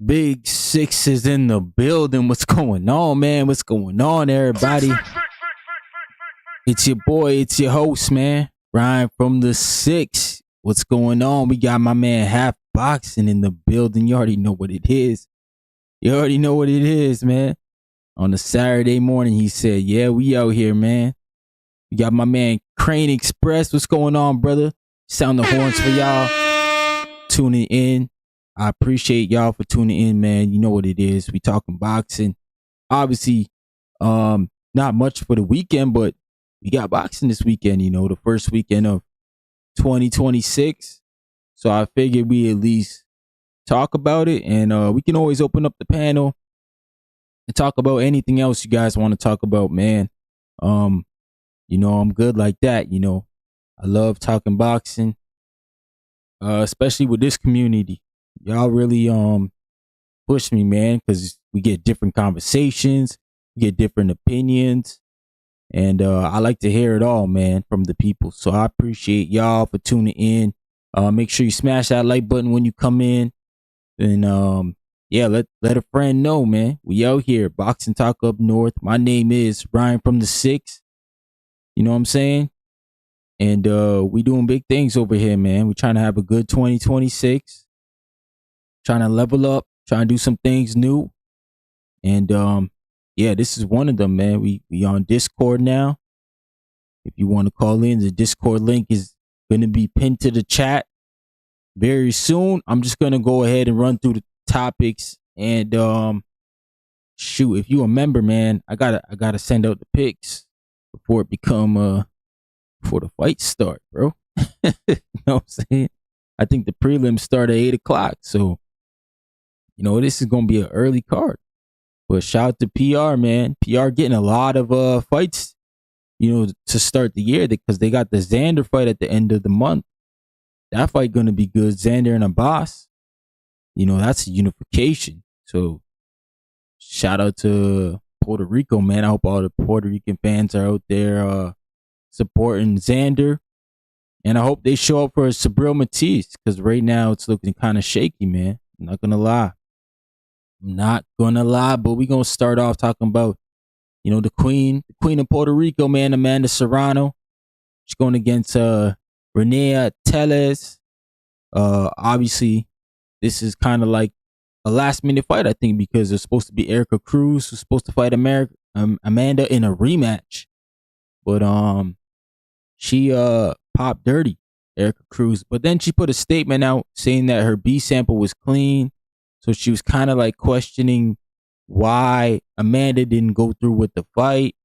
Big Six is in the building. What's going on, man? What's going on, everybody? It's your boy, it's your host, man. Ryan from the Six. What's going on? We got my man Half Boxing in the building. You already know what it is. You already know what it is, man. On a Saturday morning, he said, yeah, we out here, man. We got my man Crane Express. What's going on, brother? Sound the horns for y'all tuning in. I appreciate y'all for tuning in, man. You know what it is. We talking boxing. Obviously, not much for the weekend, but we got boxing this weekend, you know, the first weekend of 2026. So I figured we at least talk about it, and we can always open up the panel and talk about anything else you guys want to talk about, man. You know, I'm good like that, you know. I love talking boxing, especially with this community. Y'all really push me, man, because we get different conversations, we get different opinions, and I like to hear it all, man, from the people. So I appreciate y'all for tuning in. Make sure you smash that like button when you come in, and yeah, let a friend know, man. We out here, Boxing Talk Up North. My name is Ryan from the Six. You know what I'm saying? And we doing big things over here, man. We're trying to have a good 2026. Trying to level up, trying to do some things new. And yeah, this is one of them, man. We on Discord now. If you want to call in, the Discord link is going to be pinned to the chat very soon. I'm just going to go ahead and run through the topics, and shoot, if you a member, man, I gotta send out the picks before it become before the fight start, bro. You know what I'm saying? I think the prelims start at 8:00, so you know, this is going to be an early card. But shout out to PR, man. PR getting a lot of fights, you know, to start the year, because they got the Xander fight at the end of the month. That fight going to be good. Xander and Abbas. You know, that's a unification. So shout out to Puerto Rico, man. I hope all the Puerto Rican fans are out there supporting Xander. And I hope they show up for Sabril Matisse, because right now it's looking kind of shaky, man. I'm not going to lie. But we're going to start off talking about, you know, the queen of Puerto Rico, man, Amanda Serrano. She's going against Reina Tellez. Obviously, this is kind of like a last minute fight, I think, because there's supposed to be Erica Cruz who's supposed to fight Amanda in a rematch. But she popped dirty, Erica Cruz. But then she put a statement out saying that her B sample was clean. So she was kind of like questioning why Amanda didn't go through with the fight.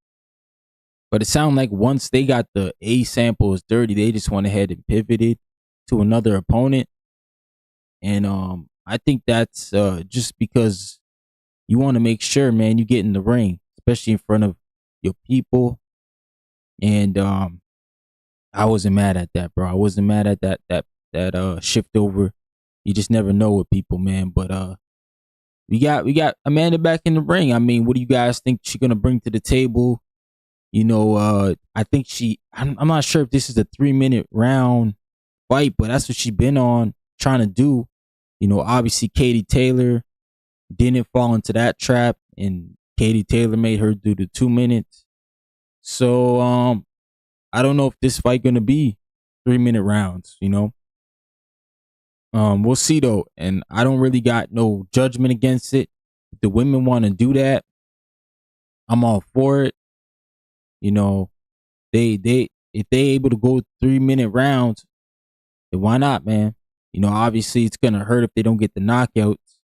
But it sounded like once they got the A sample was dirty, they just went ahead and pivoted to another opponent. And I think that's just because you want to make sure, man, you get in the ring, especially in front of your people. And I wasn't mad at that, bro. I wasn't mad at that shift over. You just never know with people, man. But we got Amanda back in the ring. I mean, what do you guys think she's gonna bring to the table? You know, I think I'm not sure if this is a 3-minute round fight, but that's what she's been on trying to do. You know, obviously Katie Taylor didn't fall into that trap, and Katie Taylor made her do the 2 minutes. So I don't know if this fight gonna be 3-minute rounds, you know. We'll see though, and I don't really got no judgment against it. If the women want to do that, I'm all for it. You know, they if they able to go 3-minute rounds, then why not, man? You know, obviously it's gonna hurt if they don't get the knockouts,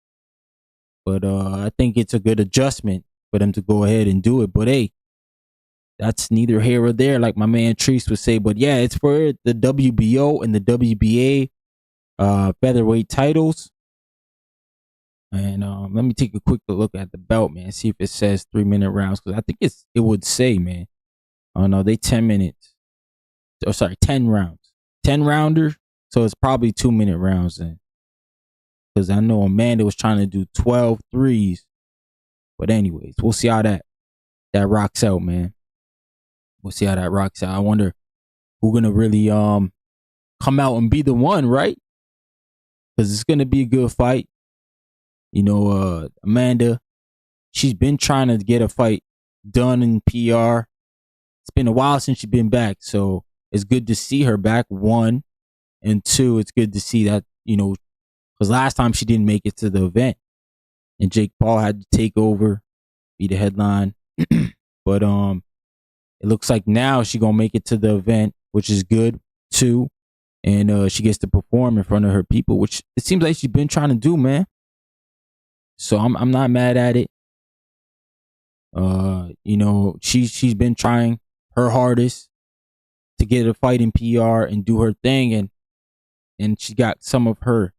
but I think it's a good adjustment for them to go ahead and do it. But hey, that's neither here or there, like my man Treese would say. But yeah, it's for the WBO and the WBA featherweight titles. And let me take a quick look at the belt, man, see if it says 3-minute rounds, because I think it would say, man. Oh no, they 10 minutes. Oh, sorry, 10 rounds. 10 rounder. So it's probably 2-minute rounds then. Because I know Amanda was trying to do 12 threes. But anyways, we'll see how that rocks out, man. We'll see how that rocks out. I wonder who's gonna really come out and be the one, right? Because it's gonna be a good fight. Amanda, she's been trying to get a fight done in PR. It's been a while since she's been back, so it's good to see her back. One, and two, it's good to see that, because last time she didn't make it to the event, and Jake Paul had to take over, be the headline. But it looks like now she gonna make it to the event, which is good too, and she gets to perform in front of her people, which it seems like she's been trying to do, man. So I'm not mad at it. She's been trying her hardest to get a fight in PR and do her thing, and she got some of her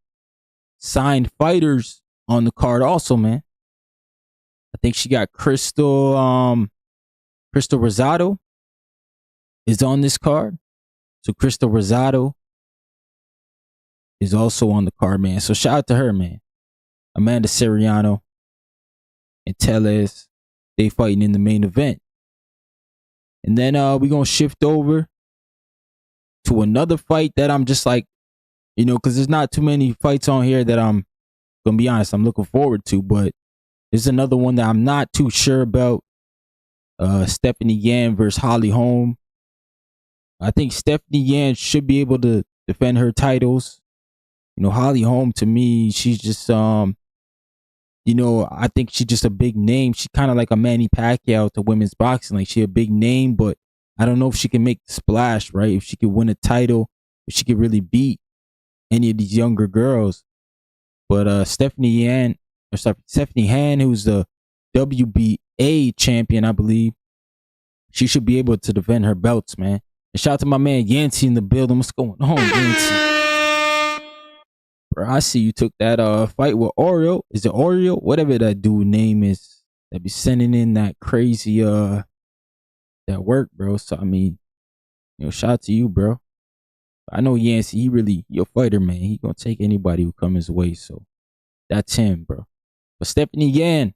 signed fighters on the card also, man. I think she got Crystal Rosado is on this card. So Crystal Rosado is also on the card, man. So shout out to her, man. Amanda Serrano and Tellez, they fighting in the main event. And then we're going to shift over to another fight that I'm just like, because there's not too many fights on here that I'm going to be honest, I'm looking forward to. But there's another one that I'm not too sure about. Stephanie Yan versus Holly Holm. I think Stephanie Yan should be able to defend her titles. Holly Holm, to me, she's just I think she's just a big name. She's kind of like a Manny Pacquiao to women's boxing. Like, she a big name, but I don't know if she can make the splash, right? If she could win a title, if she could really beat any of these younger girls. But Stephanie Han, who's the WBA champion, I believe, she should be able to defend her belts, man. And shout out to my man Yancy in the building. What's going on, Yancy? Bro, I see you took that fight with Oreo. Is it Oreo? Whatever that dude name is that be sending in that crazy that work, bro. So I mean, shout out to you, bro. I know Yancy, he a fighter, man. He gonna take anybody who comes his way. So that's him, bro. But Stephanie Han,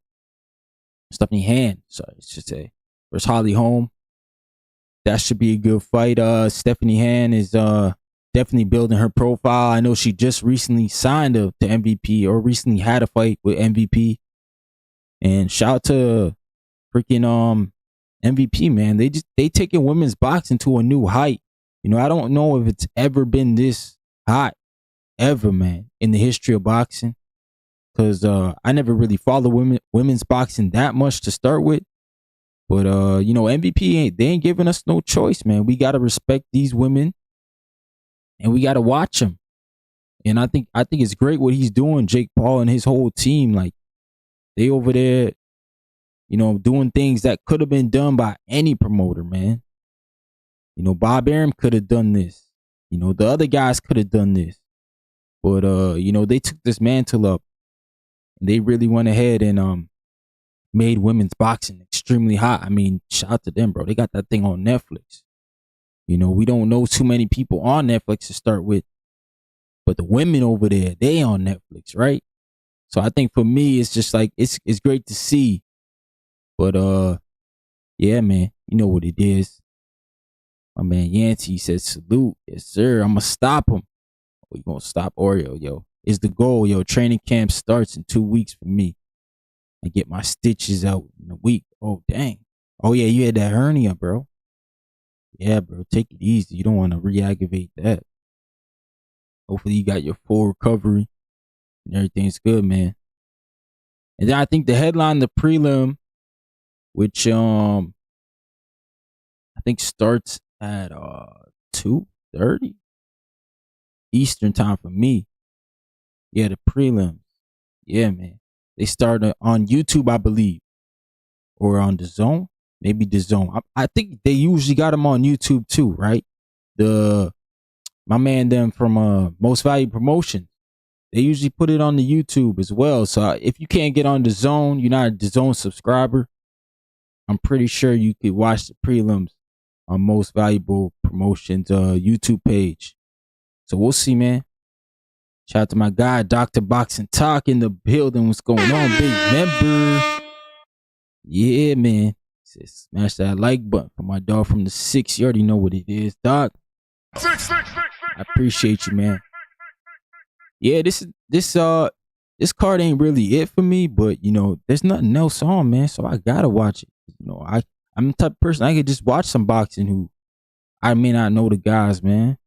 sorry, I should say, versus Holly Holm. That should be a good fight. Stephanie Han is definitely building her profile. I know she just recently signed to MVP, or recently had a fight with MVP. And shout out to freaking MVP, man. They taking women's boxing to a new height. I don't know if it's ever been this hot ever, man, in the history of boxing. Because I never really followed women's boxing that much to start with. But, MVP, they ain't giving us no choice, man. We got to respect these women. And we got to watch them. And I think it's great what he's doing, Jake Paul and his whole team. Like, they over there, doing things that could have been done by any promoter, man. Bob Arum could have done this. The other guys could have done this. But, they took this mantle up. They really went ahead and made women's boxing extremely hot. I mean, shout out to them, bro. They got that thing on Netflix. We don't know too many people on Netflix to start with. But the women over there, they on Netflix, right? So I think for me, it's just like, it's great to see. But, yeah, man, you know what it is. My man Yancy says, salute. Yes, sir. I'm going to stop him. We going to stop Oreo, yo. It's the goal, yo. Training camp starts in 2 weeks for me. I get my stitches out in a week. Oh, dang. Oh, yeah, you had that hernia, bro. Yeah, bro. Take it easy. You don't want to re-aggravate that. Hopefully you got your full recovery and everything's good, man. And then I think the headline, the prelim, which I think starts at 2:30 Eastern time for me. Yeah, the prelims. Yeah, man. They start on YouTube, I believe, or on the Zone. Maybe the Zone. I think they usually got them on YouTube too, right? My man them from Most Valuable Promotions, they usually put it on the YouTube as well. So if you can't get on the Zone, you're not a DAZN subscriber, I'm pretty sure you could watch the prelims on Most Valuable Promotions YouTube page. So we'll see, man. Shout out to my guy, Dr. Boxing Talk in the building. What's going on, big member? Yeah, man. Says smash that like button for my dog from the 6. You already know what it is, Doc. I appreciate you, man. Yeah, this this card ain't really it for me, but you know, there's nothing else on, man. So I gotta watch it. You know, I'm the type of person I could just watch some boxing who I may not know the guys, man,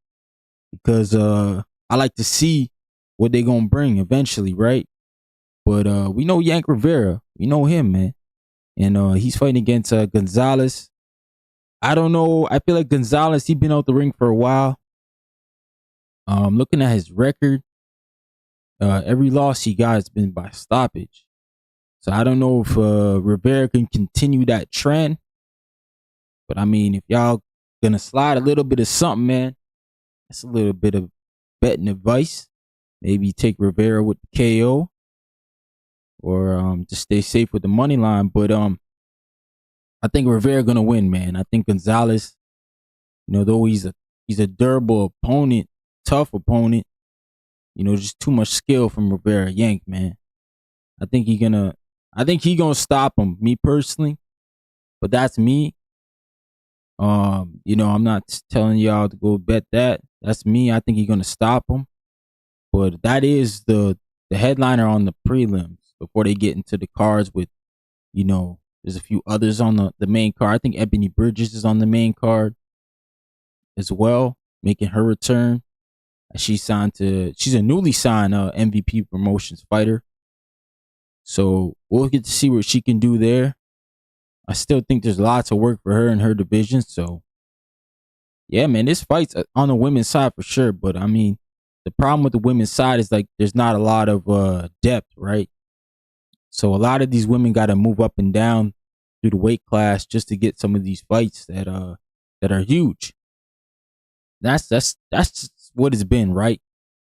because I like to see what they gonna bring eventually, right? But we know Yank Rivera, we know him, man, and he's fighting against Gonzalez. I don't know. I feel like Gonzalez, he been out the ring for a while. Looking at his record, every loss he got has been by stoppage. So I don't know if Rivera can continue that trend. But I mean, if y'all gonna slide a little bit of something, man, that's a little bit of betting advice. Maybe take Rivera with the KO, or just stay safe with the money line. But I think Rivera gonna win, man. I think Gonzalez, you know, though he's a durable opponent, tough opponent, you know, just too much skill from Rivera. Yank, man. I think he gonna stop him, me personally. But that's me. You know, I'm not telling y'all to go bet that. That's me. I think he's gonna stop him. But that is the headliner on the prelims before they get into the cards with, you know, there's a few others on the main card. I think Ebony Bridges is on the main card as well, making her return. She's a newly signed MVP Promotions fighter. So we'll get to see what she can do there. I still think there's lots of work for her in her division. So yeah, man, this fight's on the women's side for sure. But I mean, the problem with the women's side is like there's not a lot of depth, right? So a lot of these women got to move up and down through the weight class just to get some of these fights that are huge. That's what it's been, right?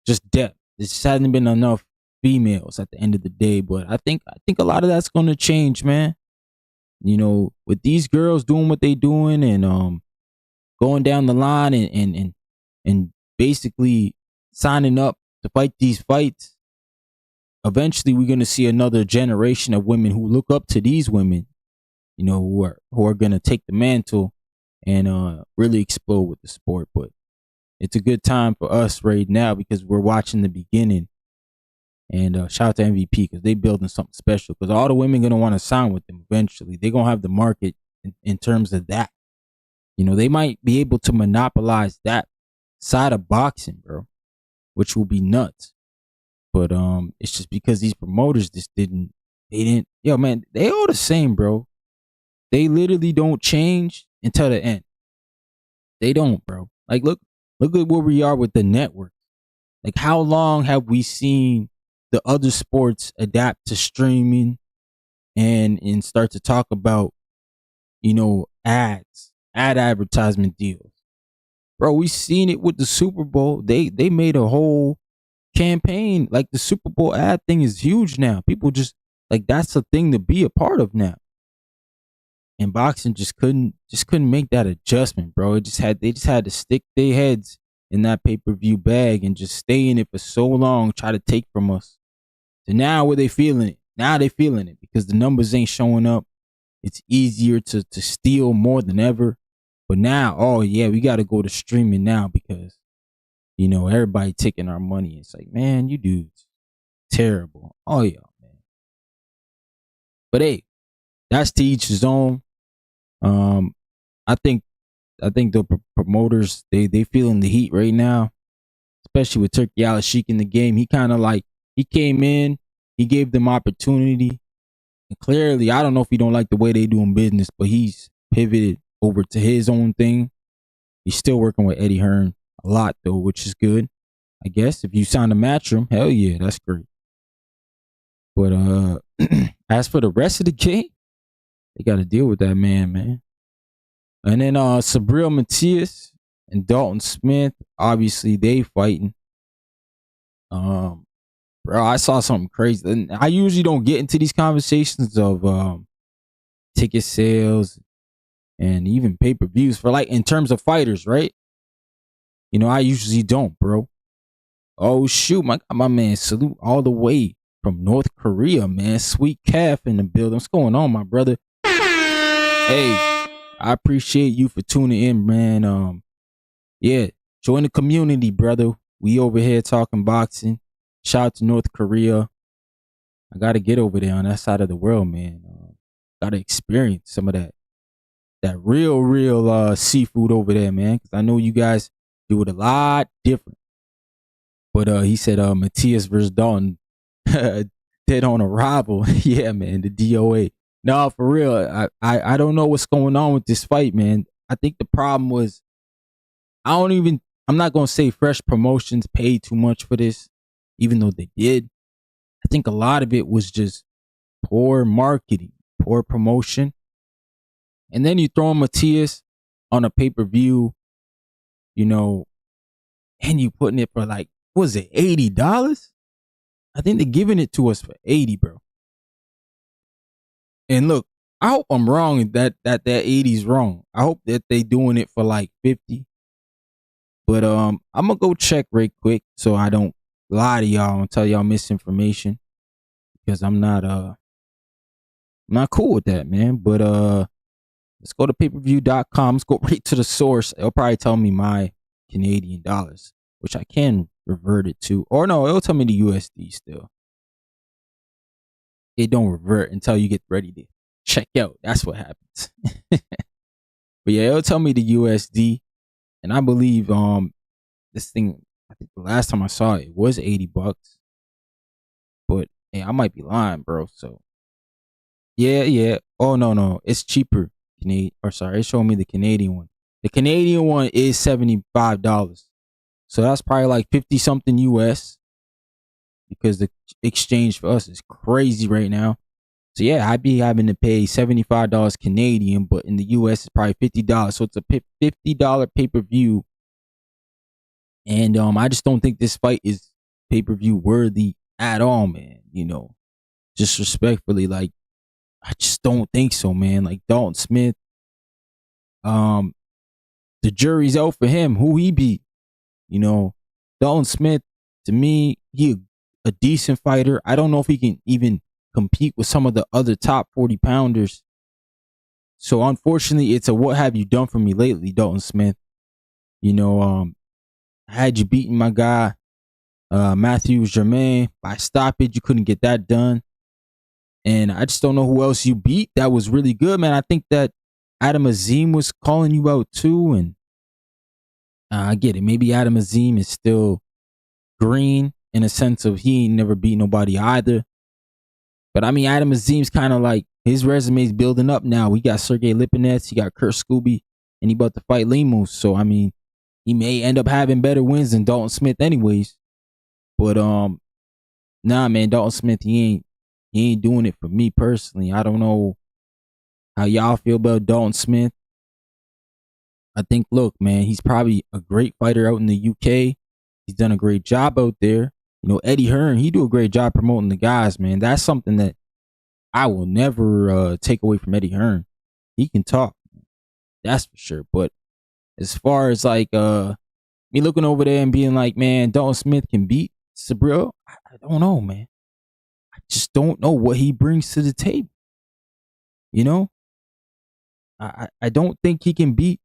Just depth. There just hasn't been enough females at the end of the day. But I think a lot of that's going to change, man. You know, with these girls doing what they doing and going down the line and basically signing up to fight these fights, eventually we're going to see another generation of women who look up to these women, you know, who are going to take the mantle and really explode with the sport. But it's a good time for us right now because we're watching the beginning. And shout out to MVP because they building something special. Because all the women gonna want to sign with them eventually. They're gonna have the market in terms of that. You know, they might be able to monopolize that side of boxing, bro, which will be nuts. But it's just because these promoters yo, man, they all the same, bro. They literally don't change until the end. They don't, bro. Like look at where we are with the network. Like how long have we seen the other sports adapt to streaming and start to talk about, you know, ad advertisement deals? Bro, we seen it with the Super Bowl. They made a whole campaign. Like the Super Bowl ad thing is huge now. People just like that's a thing to be a part of now. And boxing just couldn't make that adjustment, bro. They just had to stick their heads in that pay-per-view bag and just stay in it for so long, try to take from us. So now where they feeling it? Now they feeling it because the numbers ain't showing up. It's easier to steal more than ever. But now, oh yeah, we got to go to streaming now because, you know, everybody taking our money. It's like, man, you dudes terrible. Oh yeah, man. But hey, that's to each his own. I think the promoters they feeling the heat right now, especially with Turkey Al-Sheikh in the game. He kind of like he came in, he gave them opportunity, and clearly I don't know if he don't like the way they doing business, but he's pivoted over to his own thing. He's still working with Eddie Hearn a lot though, which is good. I guess if you sign a matchroom, hell yeah, that's great. But as for the rest of the game, they got to deal with that man. And then Sabril Matias and Dalton Smith, obviously they fighting. Bro, I saw something crazy. And I usually don't get into these conversations of ticket sales and even pay-per-views for like in terms of fighters, right? You know, I usually don't, bro. Oh shoot, my man, salute all the way from North Korea, man. Sweet calf in the building. What's going on, my brother? Hey, I appreciate you for tuning in, man. Yeah, join the community, brother. We over here talking boxing. Shout out to North Korea. I gotta get over there on that side of the world, man. Gotta experience some of that real seafood over there, man. Cause I know you guys do it a lot different. But he said Matias versus Dalton dead on arrival. Yeah, man, the DOA. No, for real. I don't know what's going on with this fight, man. I think the problem was I'm not gonna say Fresh Promotions paid too much for this, even though they did. I think a lot of it was just poor marketing, poor promotion. And then you throw Matias on a pay-per-view, you know, and you putting it for like, what was it, $80? I think they're giving it to us for 80, bro. And look, I hope I'm wrong that 80 is wrong. I hope that they doing it for like 50. But I'm gonna go check right quick so I don't lie to y'all and tell y'all misinformation, because I'm not cool with that, man. But let's go to payperview.com. Let's go right to the source. It'll probably tell me my Canadian dollars, which I can revert it to. Or no, it'll tell me the USD still. It don't revert until you get ready to check out. That's what happens. But yeah, it'll tell me the USD. And I believe this thing, I think the last time I saw it, was $80. But hey, I might be lying, bro. So yeah. Oh no. It's cheaper. It's showing me the Canadian one. The Canadian one is $75. So that's probably like 50 something US, because the exchange for us is crazy right now. So yeah, I'd be having to pay $75 Canadian, but in the US it's probably $50. So it's a $50 pay-per-view. And I just don't think this fight is pay-per-view worthy at all, man. You know, just respectfully, like, I just don't think so, man. Like, Dalton Smith, the jury's out for him, who he beat. You know, Dalton Smith, to me, he a decent fighter. I don't know if he can even compete with some of the other top 40 pounders. So unfortunately, it's a what have you done for me lately, Dalton Smith. You know, had you beaten my guy, Matthews Germain, by stoppage, you couldn't get that done. And I just don't know who else you beat that was really good, man. I think that Adam Azim was calling you out too. And I get it. Maybe Adam Azim is still green in a sense of he ain't never beat nobody either. But I mean, Adam Azim's kind of like, his resume's building up now. We got Sergey Lipinets, he got Kurt Scooby, and he about to fight Lemus. So I mean, he may end up having better wins than Dalton Smith anyways. But nah, man, Dalton Smith, he ain't doing it for me personally. I don't know how y'all feel about Dalton Smith. I think, look, man, he's probably a great fighter out in the UK. He's done a great job out there. You know, Eddie Hearn, he do a great job promoting the guys, man. That's something that I will never take away from Eddie Hearn. He can talk, that's for sure. But as far as like me looking over there and being like, man, Dalton Smith can beat Sabril, I don't know, man. I just don't know what he brings to the table. You know, I don't think he can beat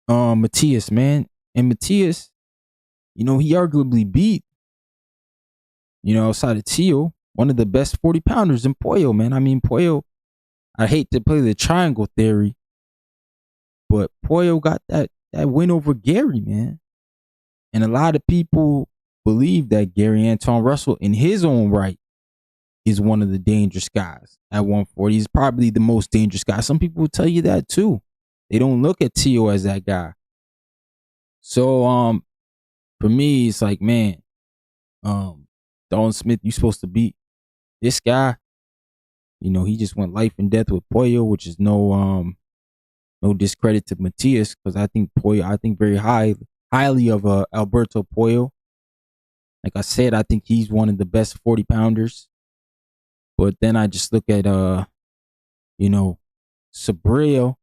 Matias, man. And Matias, you know, he arguably beat, you know, outside of Tio, one of the best 40 pounders in Pollo, man. I mean, Pollo, I hate to play the triangle theory, but Pollo got that win over Gary, man. And a lot of people believe that Gary Anton Russell, in his own right, is one of the dangerous guys at 140. He's probably the most dangerous guy. Some people will tell you that too. They don't look at Tio as that guy. So for me, it's like, man, Dalton Smith, you supposed to beat this guy. You know, he just went life and death with Pollo, which is no discredit to Matias, because I think very highly of Alberto Pollo. Like I said, I think he's one of the best 40 pounders. But then I just look at you know, Sabril,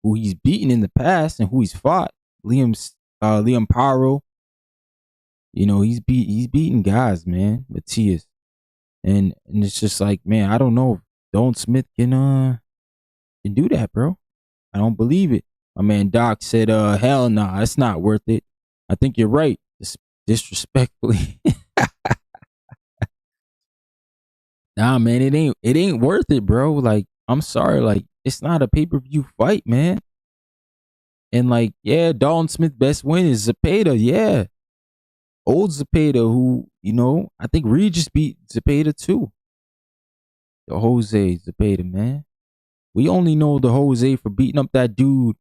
who he's beaten in the past and who he's fought. Liam Paro. You know, he's beating guys, man. Matias. And it's just like, man, I don't know if Dalton Smith can do that, bro. I don't believe it. My man Doc said, hell nah, it's not worth it. I think you're right. Disrespectfully. Nah, man, it ain't worth it, bro. Like, I'm sorry, like, it's not a pay-per-view fight, man. And like, yeah, Dalton Smith best win is Zepeda, yeah. Old Zepeda, who, I think Regis beat Zepeda too. The Jose Zepeda, man. We only know the Jose for beating up that dude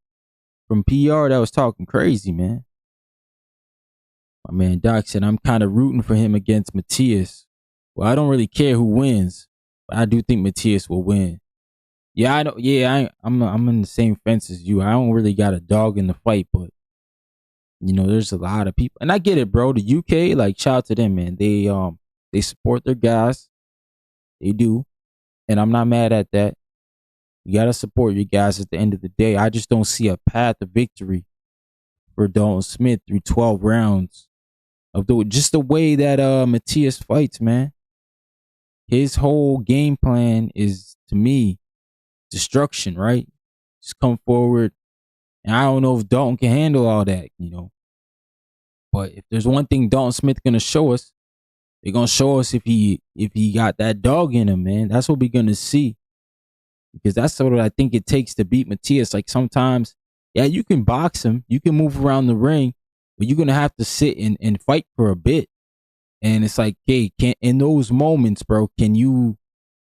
from PR that was talking crazy, man. My man Doc said, I'm kind of rooting for him against Matias. Well, I don't really care who wins, but I do think Matias will win. Yeah, I don't. Yeah, I'm in the same fence as you. I don't really got a dog in the fight, but there's a lot of people, and I get it, bro. The UK, like, shout out to them, man. They support their guys. They do, and I'm not mad at that. You gotta support your guys at the end of the day. I just don't see a path to victory for Dalton Smith through 12 rounds of just the way that Matias fights, man. His whole game plan is, to me, destruction, right? Just come forward. And I don't know if Dalton can handle all that, But if there's one thing Dalton Smith gonna show us, they're gonna show us if he got that dog in him, man. That's what we're gonna see. Because that's what I think it takes to beat Matias. Like, sometimes, yeah, you can box him, you can move around the ring, but you're gonna have to sit and fight for a bit. And it's like, hey, in those moments, bro, can you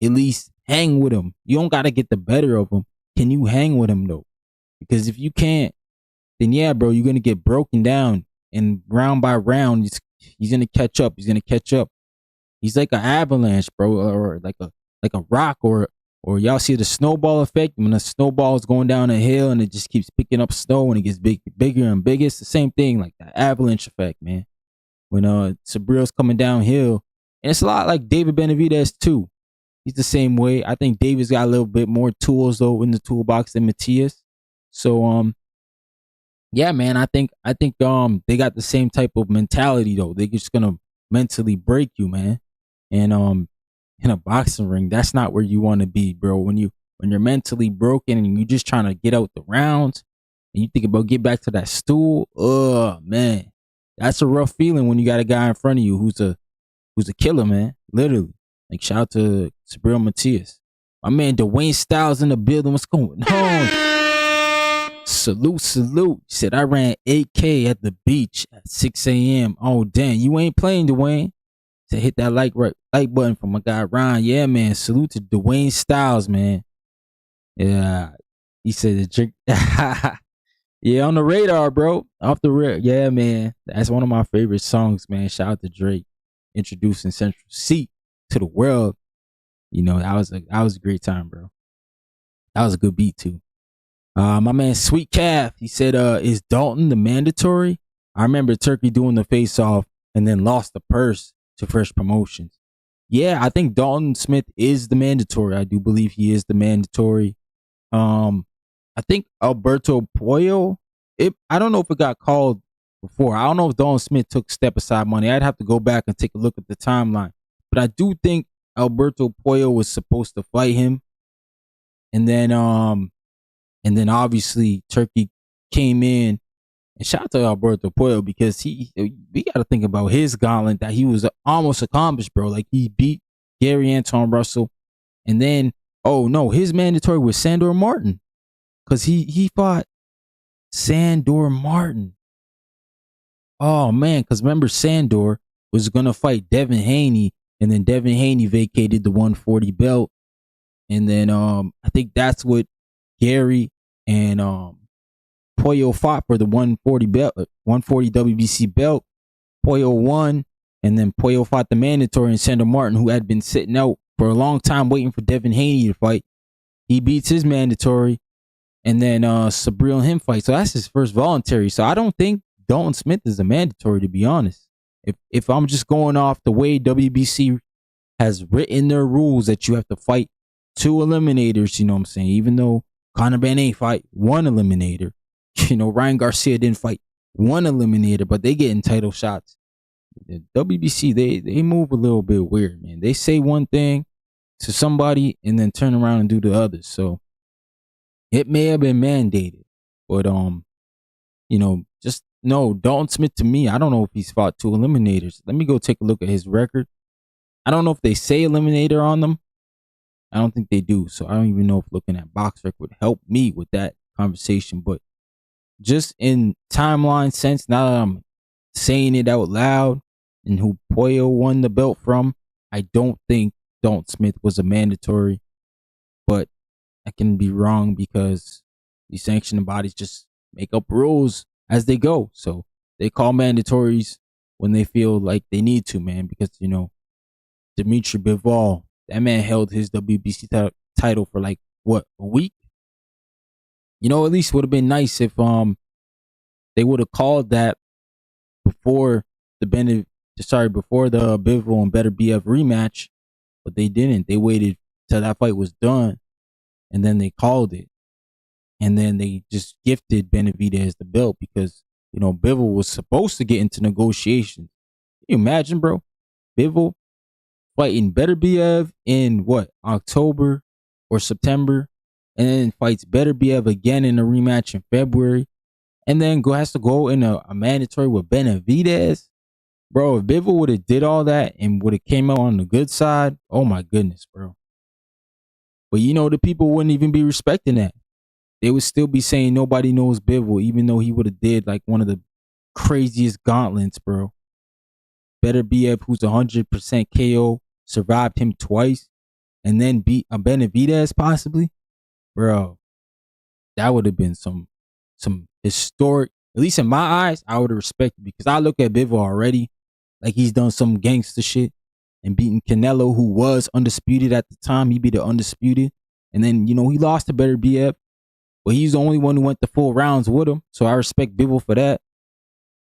at least hang with him? You don't gotta get the better of him. Can you hang with him though? Because if you can't, then yeah, bro, you're gonna get broken down. And round by round, he's gonna catch up. He's gonna catch up. He's like an avalanche, bro, or like a rock, or y'all see the snowball effect when the snowball is going down a hill and it just keeps picking up snow and it gets bigger and bigger. It's the same thing, like that avalanche effect, man. When Sabril's coming downhill, and it's a lot like David Benavidez too. He's the same way. I think David's got a little bit more tools though in the toolbox than Matias. So yeah, man, I think they got the same type of mentality though. They're just gonna mentally break you, man. And in a boxing ring, that's not where you want to be, bro. When you're mentally broken and you're just trying to get out the rounds and you think about get back to that stool, oh man. That's a rough feeling when you got a guy in front of you who's a killer, man. Literally. Like, shout out to Sabril Matias. My man Dwayne Styles in the building. What's going on? Salute. He said, I ran 8K at the beach at 6 a.m. Oh, damn. You ain't playing, Dwayne. Said, hit that like button for my guy, Ryan. Yeah, man. Salute to Dwayne Styles, man. Yeah. He said, the drink. Yeah, on the radar, bro. Off the rip. Yeah, man. That's one of my favorite songs, man. Shout out to Drake introducing Central C to the world. That was a great time, bro. That was a good beat too. My man Sweet Calf, he said, is Dalton the mandatory? I remember Turkey doing the face off and then lost the purse to Fresh Promotions. Yeah, I think Dalton Smith is the mandatory. I do believe he is the mandatory. I think Alberto Puello, I don't know if it got called before. I don't know if Dalton Smith took step aside money. I'd have to go back and take a look at the timeline. But I do think Alberto Puello was supposed to fight him. And then obviously Turkey came in, and shout out to Alberto Puello because we got to think about his gauntlet that he was almost accomplished, bro. Like, he beat Gary Anton Russell. And then, oh no, his mandatory was Sandor Martin. Because he fought Sandor Martin. Oh, man. Because remember, Sandor was going to fight Devin Haney. And then Devin Haney vacated the 140 belt. And then I think that's what Gary and Puello fought for the 140 belt, 140 WBC belt. Puello won. And then Puello fought the mandatory, and Sandor Martin, who had been sitting out for a long time waiting for Devin Haney to fight. He beats his mandatory. And then Sabril and him fight. So that's his first voluntary. So I don't think Dalton Smith is a mandatory, to be honest. If I'm just going off the way WBC has written their rules that you have to fight 2 eliminators, you know what I'm saying? Even though Conor Benay fight 1 eliminator. Ryan Garcia didn't fight 1 eliminator, but they getting title shots. The WBC, they move a little bit weird, man. They say one thing to somebody and then turn around and do the other. So it may have been mandated, but just no, Dalton Smith, to me, I don't know if he's fought 2 eliminators. Let me go take a look at his record. I don't know if they say eliminator on them. I don't think they do. So I don't even know if looking at BoxRec would help me with that conversation. But just in timeline sense, now that I'm saying it out loud, and who Pollo won the belt from, I don't think Dalton Smith was a mandatory. But I can be wrong because these sanctioning bodies just make up rules as they go. So they call mandatories when they feel like they need to, man. Because, you know, Dimitri Bivol, that man held his WBC title for like, what, a week? You know, at least would have been nice if they would have called that before the Bivol and Better BF rematch, but they didn't. They waited till that fight was done, and then they called it, and then they just gifted Benavidez the belt because, you know, Bivol was supposed to get into negotiations. Can you imagine, bro? Bivol fighting Better BF in what, October or September, and then fights Better BF again in a rematch in February, and then has to go in a mandatory with Benavidez. Bro, if Bivol would have did all that and would have came out on the good side, oh my goodness, bro. But you know, the people wouldn't even be respecting that. They would still be saying nobody knows Bivol, even though he would have did like one of the craziest gauntlets, bro. Better BF, who's 100% KO, survived him twice, and then beat a Benavidez possibly. Bro, that would have been some historic, at least in my eyes, I would have respected, because I look at Bivol already like he's done some gangster shit and beating Canelo, who was undisputed at the time. He beat the undisputed. And then, you know, he lost to Better BF, but he's the only one who went the full rounds with him. So I respect Bivol for that.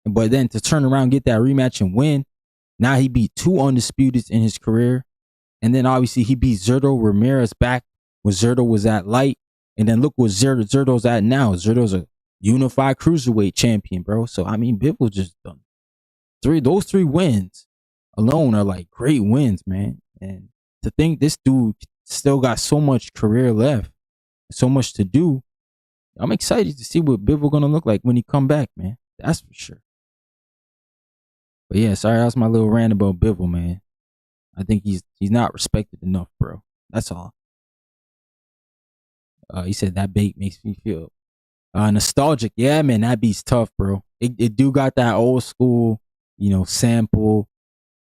But then to turn around, get that rematch and win. Now he beat two undisputeds in his career. And then obviously he beat Zurdo Ramirez back when Zurdo was at light. And then look what Zurdo's at now. Zurdo's a unified cruiserweight champion, bro. So, I mean, Bivol just done those three wins alone are like great wins, man. And to think this dude still got so much career left, so much to do, I'm excited to see what Bivol gonna look like when he come back, man. That's for sure. But yeah, sorry, that was my little rant about Bivol, man. I think he's not respected enough, bro. That's all. He said that bait makes me feel nostalgic. Yeah, man, that beat's tough, bro. It do got that old school, you know, sample,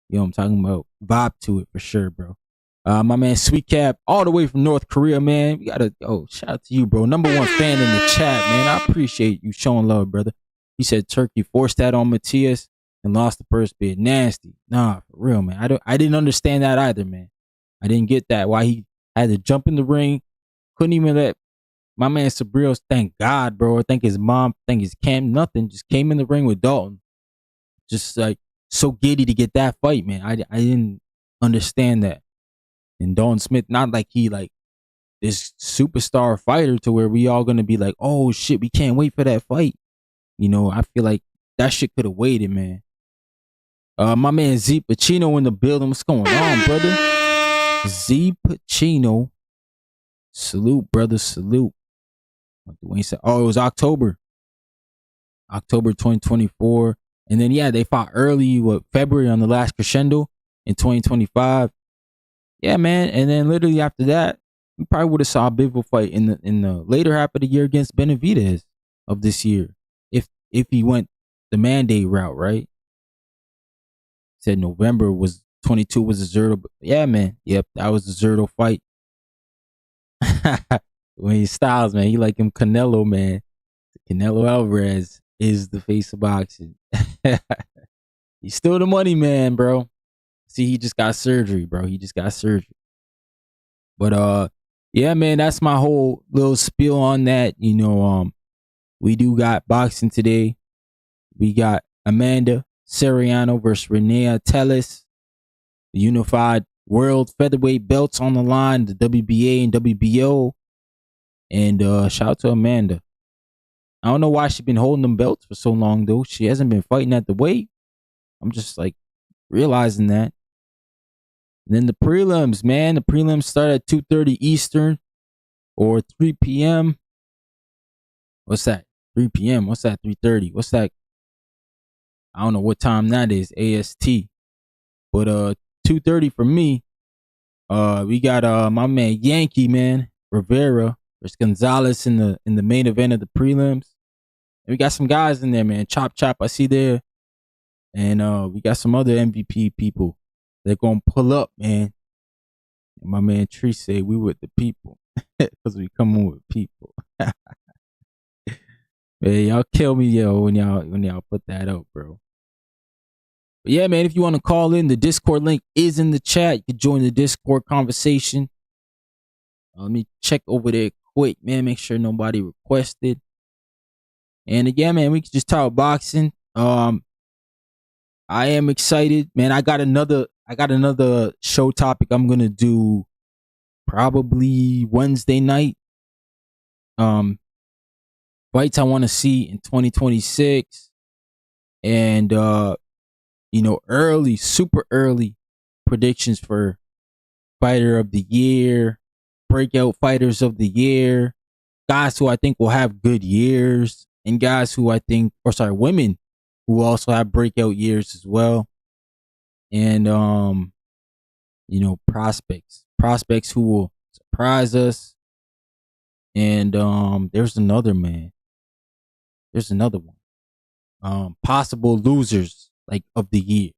you know what I'm talking about, vibe to it for sure, bro. My man Sweet Cap, all the way from North Korea, man. We gotta, shout out to you, bro. Number one fan in the chat, man. I appreciate you showing love, brother. He said Turkey forced that on Matias and lost the first bid. Nasty. Nah, for real, man. I didn't understand that either, man. I didn't get that. Why he had to jump in the ring. Couldn't even let my man Sabrios, thank God, bro. Thank his mom, thank his camp, nothing. Just came in the ring with Dalton. Just like so giddy to get that fight, man. I didn't understand that. And Dalton Smith, not like he like this superstar fighter to where we all gonna be like, oh shit, we can't wait for that fight. You know, I feel like that shit could have waited, man. My man Z Pacino in the building. What's going on, brother? Z Pacino. Salute, brother. Salute. What Dwayne said. Oh, it was October 2024. And then, yeah, they fought early, February on the last crescendo in 2025. Yeah, man. And then literally after that, we probably would have saw a Bivol fight in the later half of the year against Benavidez of this year. If he went the mandate route, right? Said November was 22 was a Zurdo. Yeah, man. Yep, that was the Zurdo fight. When he Styles, man, he like him Canelo, man. Canelo Alvarez is the face of boxing. He's still the money man, bro. See, he just got surgery, bro. He just got surgery. But yeah, man, that's my whole little spiel on that. You know, we do got boxing today. We got Amanda Serrano versus Reina Tellez. The unified world featherweight belts on the line, the WBA and WBO. And shout out to Amanda. I don't know why she's been holding them belts for so long, though. She hasn't been fighting at the weight. I'm just like realizing that. And then the prelims, man. The prelims start at 2:30 Eastern or 3 p.m. What's that? 3 p.m. What's that? 3:30. What's that? I don't know what time that is. AST. But 2:30 for me. We got my man Yankiel Rivera versus Gonzalez in the main event of the prelims. And we got some guys in there, man. Chop Chop, I see there. And we got some other MVP people. They're gonna pull up, man. And my man Tree say we with the people. Because we come on with people. Man, y'all kill me, yo, when y'all put that up, bro. But yeah, man, if you want to call in, the Discord link is in the chat. You can join the Discord conversation. Let me check over there quick, man. Make sure nobody requested. And again, man, we can just talk boxing. I am excited, man. I got another show topic I'm gonna do probably Wednesday night. Fights I want to see in 2026, and super early predictions for fighter of the year, breakout fighters of the year, guys who I think will have good years, and guys who women who also have breakout years as well. And prospects who will surprise us. And there's another one. Possible losers of the year.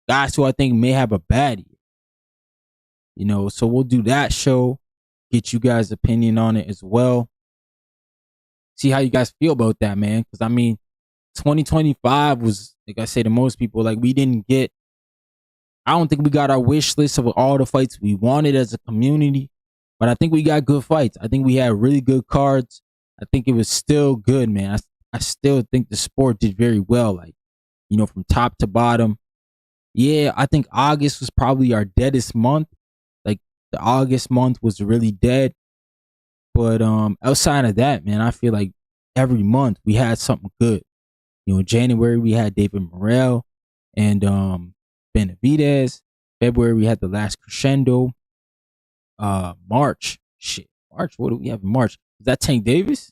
Guys who I think may have a bad year. So we'll do that show. Get you guys' opinion on it as well. See how you guys feel about that, man. Because 2025 was, like I say to most people, I don't think we got our wish list of all the fights we wanted as a community, but I think we got good fights. I think we had really good cards. I think it was still good, man. I still think the sport did very well, from top to bottom. Yeah, I think August was probably our deadest month. The August month was really dead. But outside of that, man, I feel like every month we had something good. In January we had David Morrell and Benavidez. February we had the last crescendo. March, what do we have in March? Is that Tank Davis?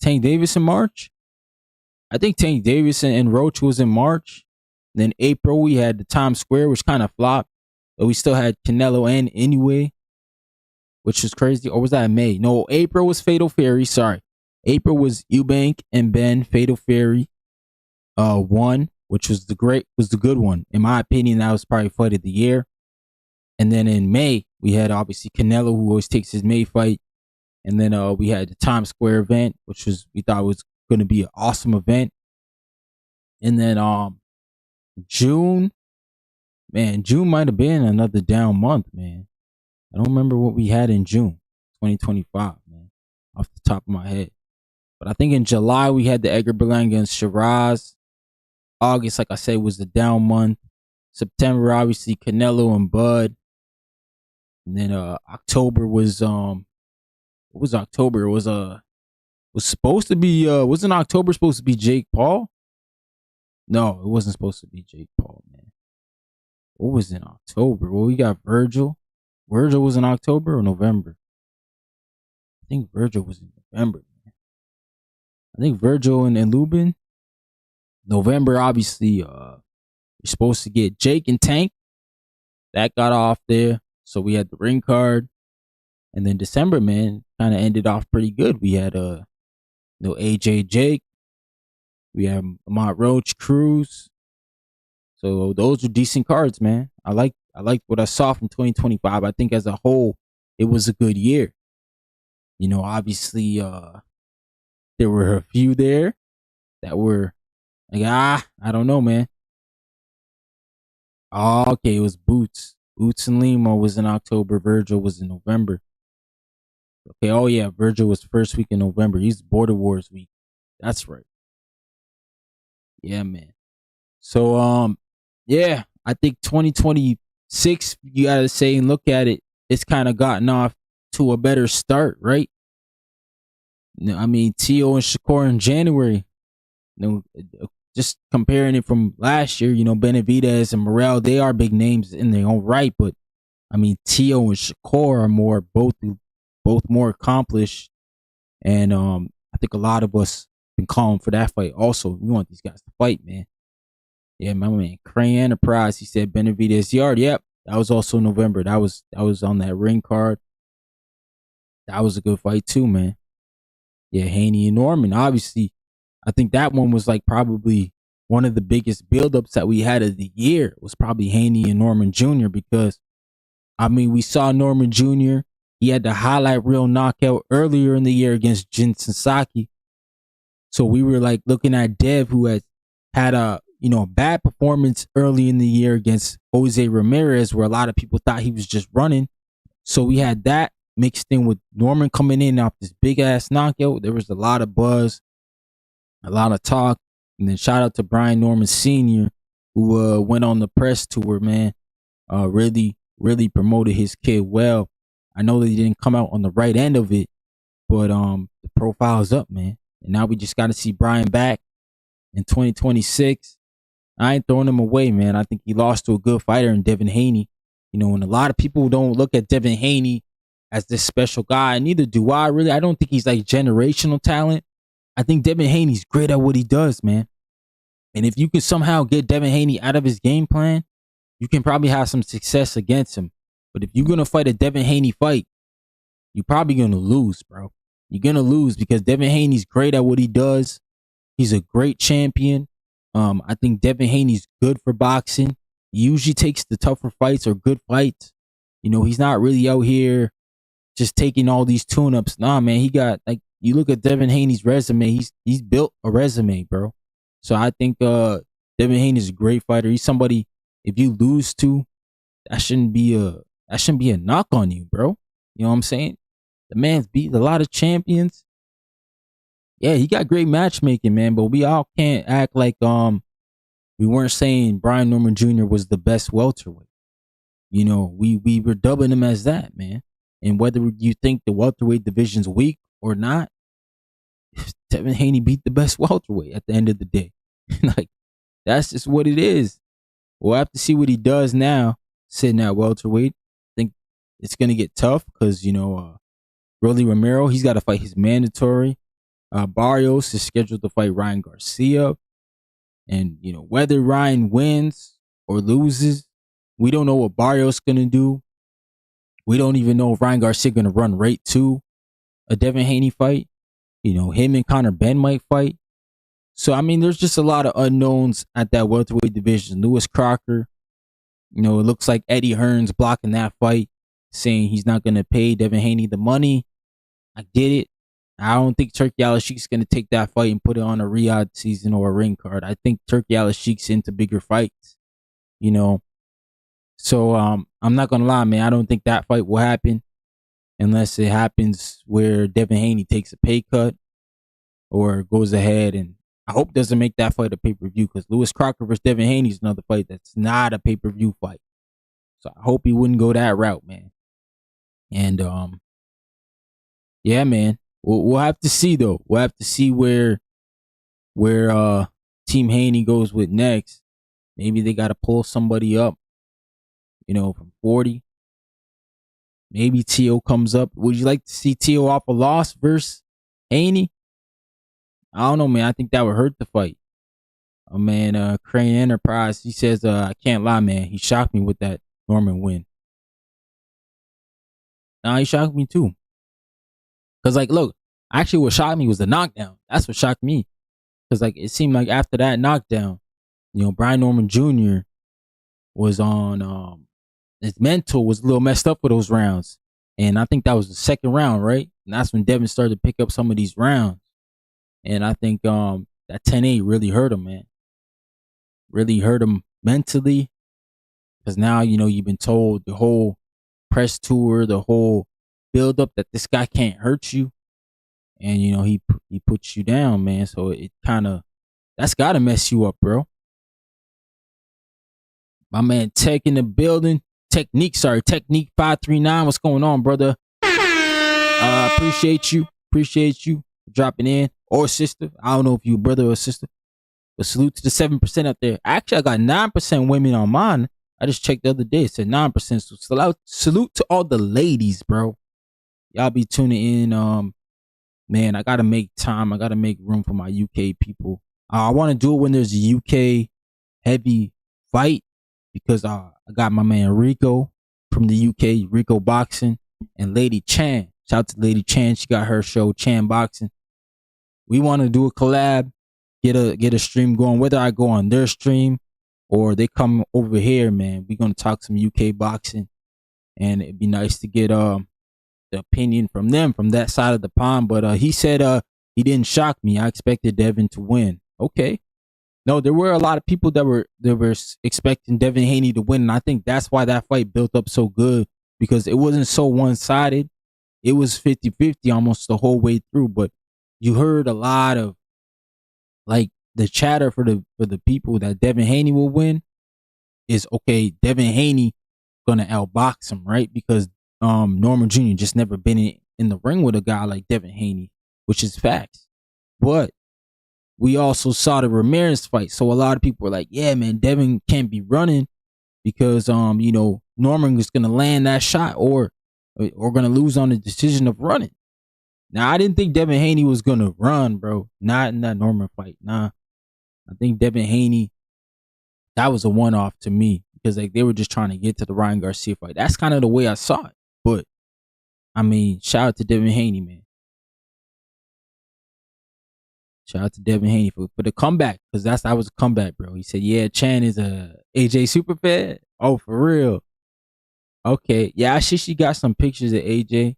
Tank Davis in March? I think Tank Davis and Roach was in March. Then April we had the Times Square, which kind of flopped. But we still had Canelo and Anyway, which was crazy. Or was that May? No, April was Fatal Fury. Sorry. April was Eubank and Ben. Fatal Fury won, which was the good one. In my opinion, that was probably fight of the year. And then in May, we had obviously Canelo, who always takes his May fight. And then we had the Times Square event, which we thought was going to be an awesome event. And then June might have been another down month, man. I don't remember what we had in June 2025, man, off the top of my head. But I think in July we had the Edgar Berlanga and Shiraz. August, like I said, was the down month. September, obviously, Canelo and Bud. And then October was what was October? It was supposed to be wasn't October supposed to be Jake Paul? No, it wasn't supposed to be Jake Paul, man. What was in October? Well, we got Virgil. Virgil was in October or November? I think Virgil was in November, man. I think Virgil and Lubin. November, obviously, you're supposed to get Jake and Tank. That got off there. So we had the ring card. And then December, man, kind of ended off pretty good. We had AJ Jake. We have Lamont Roach, Cruz. So those are decent cards, man. I liked what I saw from 2025. I think as a whole, it was a good year. Obviously, there were a few there that were I don't know, man. Oh, okay, it was Boots. Boots and Lima was in October. Virgil was in November. Okay, oh yeah, Virgil was first week in November. He's Border Wars week. That's right. Yeah, man. So, yeah, I think 2026, you gotta say and look at it, it's kind of gotten off to a better start, right? Tio and Shakur in January. Just comparing it from last year, Benavidez and Morrell, they are big names in their own right, but Tio and Shakur are both more accomplished, and I think a lot of us been calling for that fight. Also, we want these guys to fight, man. Yeah, my man Crane Enterprise, he said Benavidez yard. Yep, That was also November. That was on that ring card. That was a good fight too, man. Yeah, Haney and Norman. Obviously, I think that one was like probably one of the biggest buildups that we had of the year was probably Haney and Norman Jr. because I mean we saw Norman Jr. He had the highlight reel knockout earlier in the year against Jin Sasaki. So we were like looking at Dev, who had a bad performance early in the year against Jose Ramirez, where a lot of people thought he was just running. So we had that mixed in with Norman coming in off this big ass knockout. There was a lot of buzz, a lot of talk, and then shout out to Brian Norman Sr., who went on the press tour, man. Really promoted his kid well. I know that he didn't come out on the right end of it, but the profile's up, man. And now we just got to see Brian back in 2026. I ain't throwing him away, man. I think he lost to a good fighter in Devin Haney. And a lot of people don't look at Devin Haney as this special guy, and neither do I. Really, I don't think he's like generational talent. I think Devin Haney's great at what he does, man. And if you can somehow get Devin Haney out of his game plan, you can probably have some success against him. But if you're going to fight a Devin Haney fight, you're probably going to lose, bro. You're going to lose because Devin Haney's great at what he does. He's a great champion. I think Devin Haney's good for boxing. He usually takes the tougher fights or good fights. He's not really out here just taking all these tune-ups. Nah, man, he got, like, you look at Devin Haney's resume, he's built a resume, bro. So I think Devin Haney's a great fighter. He's somebody, if you lose to, that shouldn't be a knock on you, bro. You know what I'm saying? The man's beat a lot of champions. Yeah, he got great matchmaking, man, but we all can't act like we weren't saying Brian Norman Jr. was the best welterweight. We were dubbing him as that, man. And whether you think the welterweight division's weak or not, Devin Haney beat the best welterweight at the end of the day. Like, that's just what it is. We'll have to see what he does now, sitting at welterweight. I think it's going to get tough because, Rolly Romero, he's got to fight his mandatory. Barrios is scheduled to fight Ryan Garcia. And, whether Ryan wins or loses, we don't know what Barrios going to do. We don't even know if Ryan Garcia going to run right to a Devin Haney fight. Him and Conor Benn might fight. So, I mean, there's just a lot of unknowns at that welterweight division. Lewis Crocker, it looks like Eddie Hearn's blocking that fight, saying he's not going to pay Devin Haney the money. I get it. I don't think Turki Al-Sheikh's going to take that fight and put it on a Riyadh season or a ring card. I think Turki Al-Sheikh's into bigger fights, So, I'm not going to lie, man. I don't think that fight will happen unless it happens where Devin Haney takes a pay cut or goes ahead, and I hope doesn't make that fight a pay-per-view because Lewis Crocker versus Devin Haney is another fight that's not a pay-per-view fight. So I hope he wouldn't go that route, man. And yeah, man, we'll have to see though. We'll have to see where Team Haney goes with next. Maybe they got to pull somebody up, from 40. Maybe Tio comes up. Would you like to see Tio off a loss versus Haney? I don't know, man. I think that would hurt the fight. Oh, man, Crane Enterprise, he says, I can't lie, man. He shocked me with that Norman win. Nah, he shocked me too. Because, like, look, actually what shocked me was the knockdown. That's what shocked me. Because, like, it seemed like after that knockdown, Brian Norman Jr. was on, his mental was a little messed up for those rounds. And I think that was the second round, right? And that's when Devin started to pick up some of these rounds. And I think that 10-8 really hurt him, man. Really hurt him mentally. Because now, you've been told the whole press tour, the whole build up that this guy can't hurt you. And, he puts you down, man. So it that's got to mess you up, bro. My man Tech in the building. Technique 539. What's going on, brother? Appreciate you for dropping in. Or sister. I don't know if you brother or sister. But salute to the 7% up there. Actually, I got 9% women on mine. I just checked the other day. It said 9%. So salute to all the ladies, bro. Y'all be tuning in. Man, I got to make time. I got to make room for my UK people. I want to do it when there's a UK heavy fight. because I got my man Rico from the UK, Rico Boxing, and Lady Chan. Shout out to Lady Chan. She got her show, Chan Boxing. We want to do a collab, get a stream going. Whether I go on their stream or they come over here, man, we're gonna talk some UK boxing, and it'd be nice to get the opinion from them from that side of the pond. But he said he didn't shock me. I expected Devin to win. Okay. No, there were a lot of people that were expecting Devin Haney to win, and I think that's why that fight built up so good, because it wasn't so one-sided. It was 50-50 almost the whole way through, but you heard a lot of like the chatter for the people that Devin Haney will win is, okay, Devin Haney gonna outbox him, right? Because Norman Jr. just never been in the ring with a guy like Devin Haney, which is facts. But we also saw the Ramirez fight, so a lot of people were like, yeah, man, Devin can't be running because Norman was gonna land that shot or gonna lose on the decision of running. Now, I didn't think Devin Haney was gonna run, bro. Not in that Norman fight. Nah. I think Devin Haney, that was a one-off to me, because like they were just trying to get to the Ryan Garcia fight. That's kind of the way I saw it. But I mean, shout out to Devin Haney, man. Shout out to Devin Haney for the comeback, because that was a comeback, bro. He said, yeah, Chan is a AJ superfan. Oh, for real. Okay. Yeah, I see she got some pictures of AJ.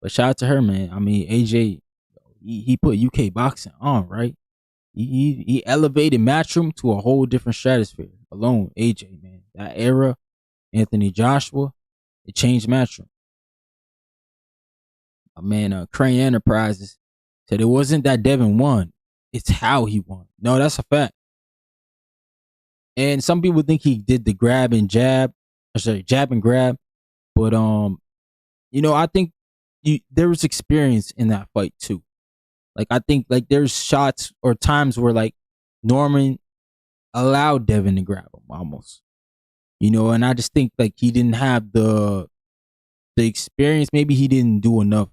But shout out to her, man. I mean, AJ, he put UK boxing on, right? He elevated Matchroom to a whole different stratosphere. Alone, AJ, man. That era, Anthony Joshua, it changed Matchroom. My man, Crane Enterprises said it wasn't that Devin won, it's how he won. No, that's a fact. And some people think he did the jab and grab. But I think there was experience in that fight too. Like, I think like there's shots or times where like Norman allowed Devin to grab him almost. And I just think like he didn't have the experience. Maybe he didn't do enough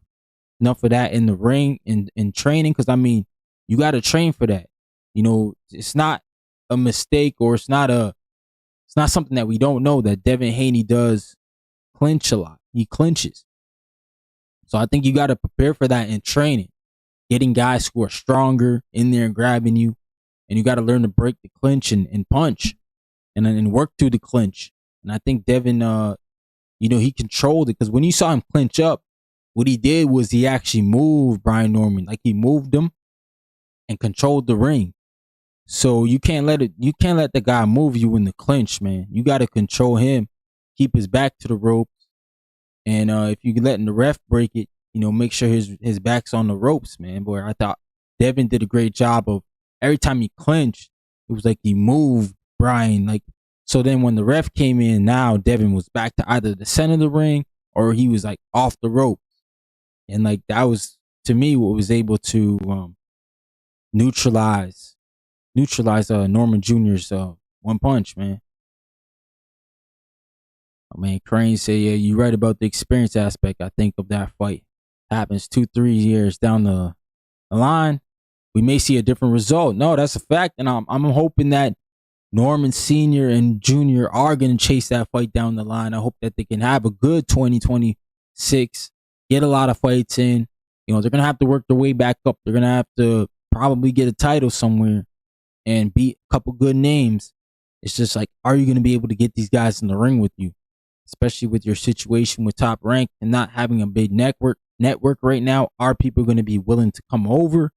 of that in the ring in training, because I mean, you got to train for that. It's not a mistake, or it's not something that we don't know, that Devin Haney does clinch a lot. He clinches. So I think you got to prepare for that in training, getting guys who are stronger in there and grabbing you, and you got to learn to break the clinch and punch and then work through the clinch. And I think Devin, he controlled it, because when you saw him clinch up, what he did was he actually moved Brian Norman. Like, he moved him and controlled the ring. So you can't let the guy move you in the clinch, man. You got to control him, keep his back to the ropes. And if you letting the ref break it, make sure his back's on the ropes, man. Boy, I thought Devin did a great job of every time he clinched, it was like he moved Brian. Like, so then when the ref came in, now Devin was back to either the center of the ring or he was like off the rope. And like, that was, to me, what was able to neutralize Norman Jr.'s one punch, man. I mean, Crane said, yeah, you're right about the experience aspect. I think of that fight happens 2-3 years down the line, we may see a different result. No, that's a fact. And I'm hoping that Norman Sr. and Jr. are going to chase that fight down the line. I hope that they can have a good 2026, get a lot of fights in. They're going to have to work their way back up. They're going to have to probably get a title somewhere and beat a couple good names. It's just like, are you going to be able to get these guys in the ring with you? Especially with your situation with Top Rank and not having a big network right now. Are people going to be willing to come over?